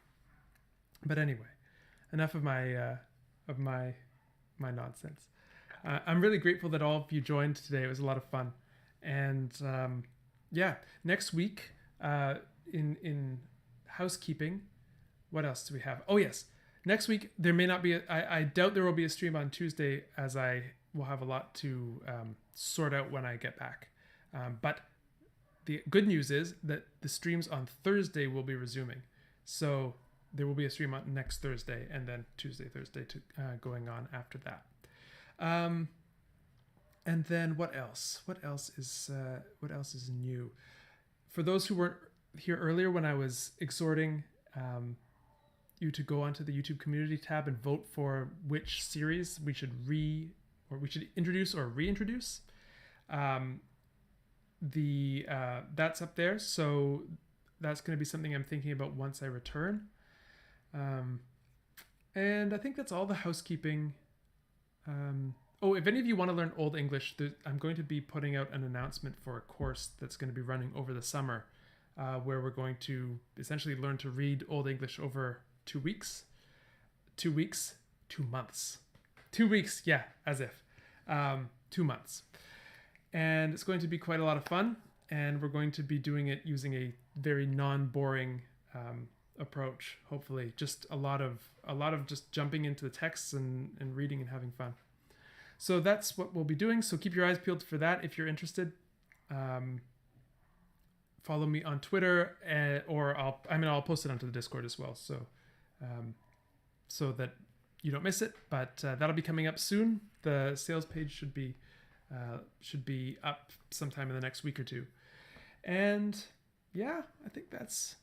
But anyway, enough of my nonsense. I'm really grateful that all of you joined today. It was a lot of fun. And next week in housekeeping, what else do we have? Oh yes, next week there may not be. I doubt there will be a stream on Tuesday, as I will have a lot to sort out when I get back. But the good news is that the streams on Thursday will be resuming. So there will be a stream on next Thursday, and then Tuesday, Thursday going on after that. And then what else? What else is new? For those who weren't here earlier, when I was exhorting you to go onto the YouTube community tab and vote for which series we should introduce or reintroduce. That's up there, so that's going to be something I'm thinking about once I return. And I think that's all the housekeeping. If any of you want to learn Old English, I'm going to be putting out an announcement for a course that's going to be running over the summer, where we're going to essentially learn to read Old English over 2 weeks. 2 weeks, 2 months. 2 weeks, yeah, as if. 2 months. And it's going to be quite a lot of fun. And we're going to be doing it using a very non-boring approach, hopefully. Just a lot of just jumping into the texts and reading and having fun. So that's what we'll be doing. So keep your eyes peeled for that if you're interested. Follow me on Twitter, or I'll post it onto the Discord as well. So so that you don't miss it. But that'll be coming up soon. The sales page should be up sometime in the next week or two. And yeah, I think that's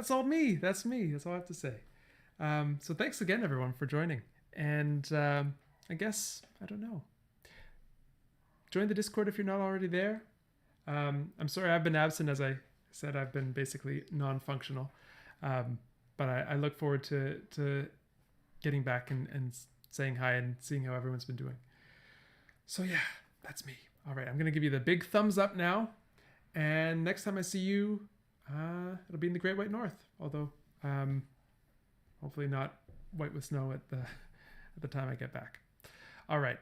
all me. That's me. That's all I have to say. So thanks again, everyone, for joining. And I guess, I don't know. Join the Discord if you're not already there. I'm sorry I've been absent. As I said, I've been basically non-functional. But I look forward to getting back and saying hi and seeing how everyone's been doing. So yeah, that's me. All right, I'm going to give you the big thumbs up now. And next time I see you, it'll be in the Great White North. Although, hopefully not white with snow at the time I get back. All right.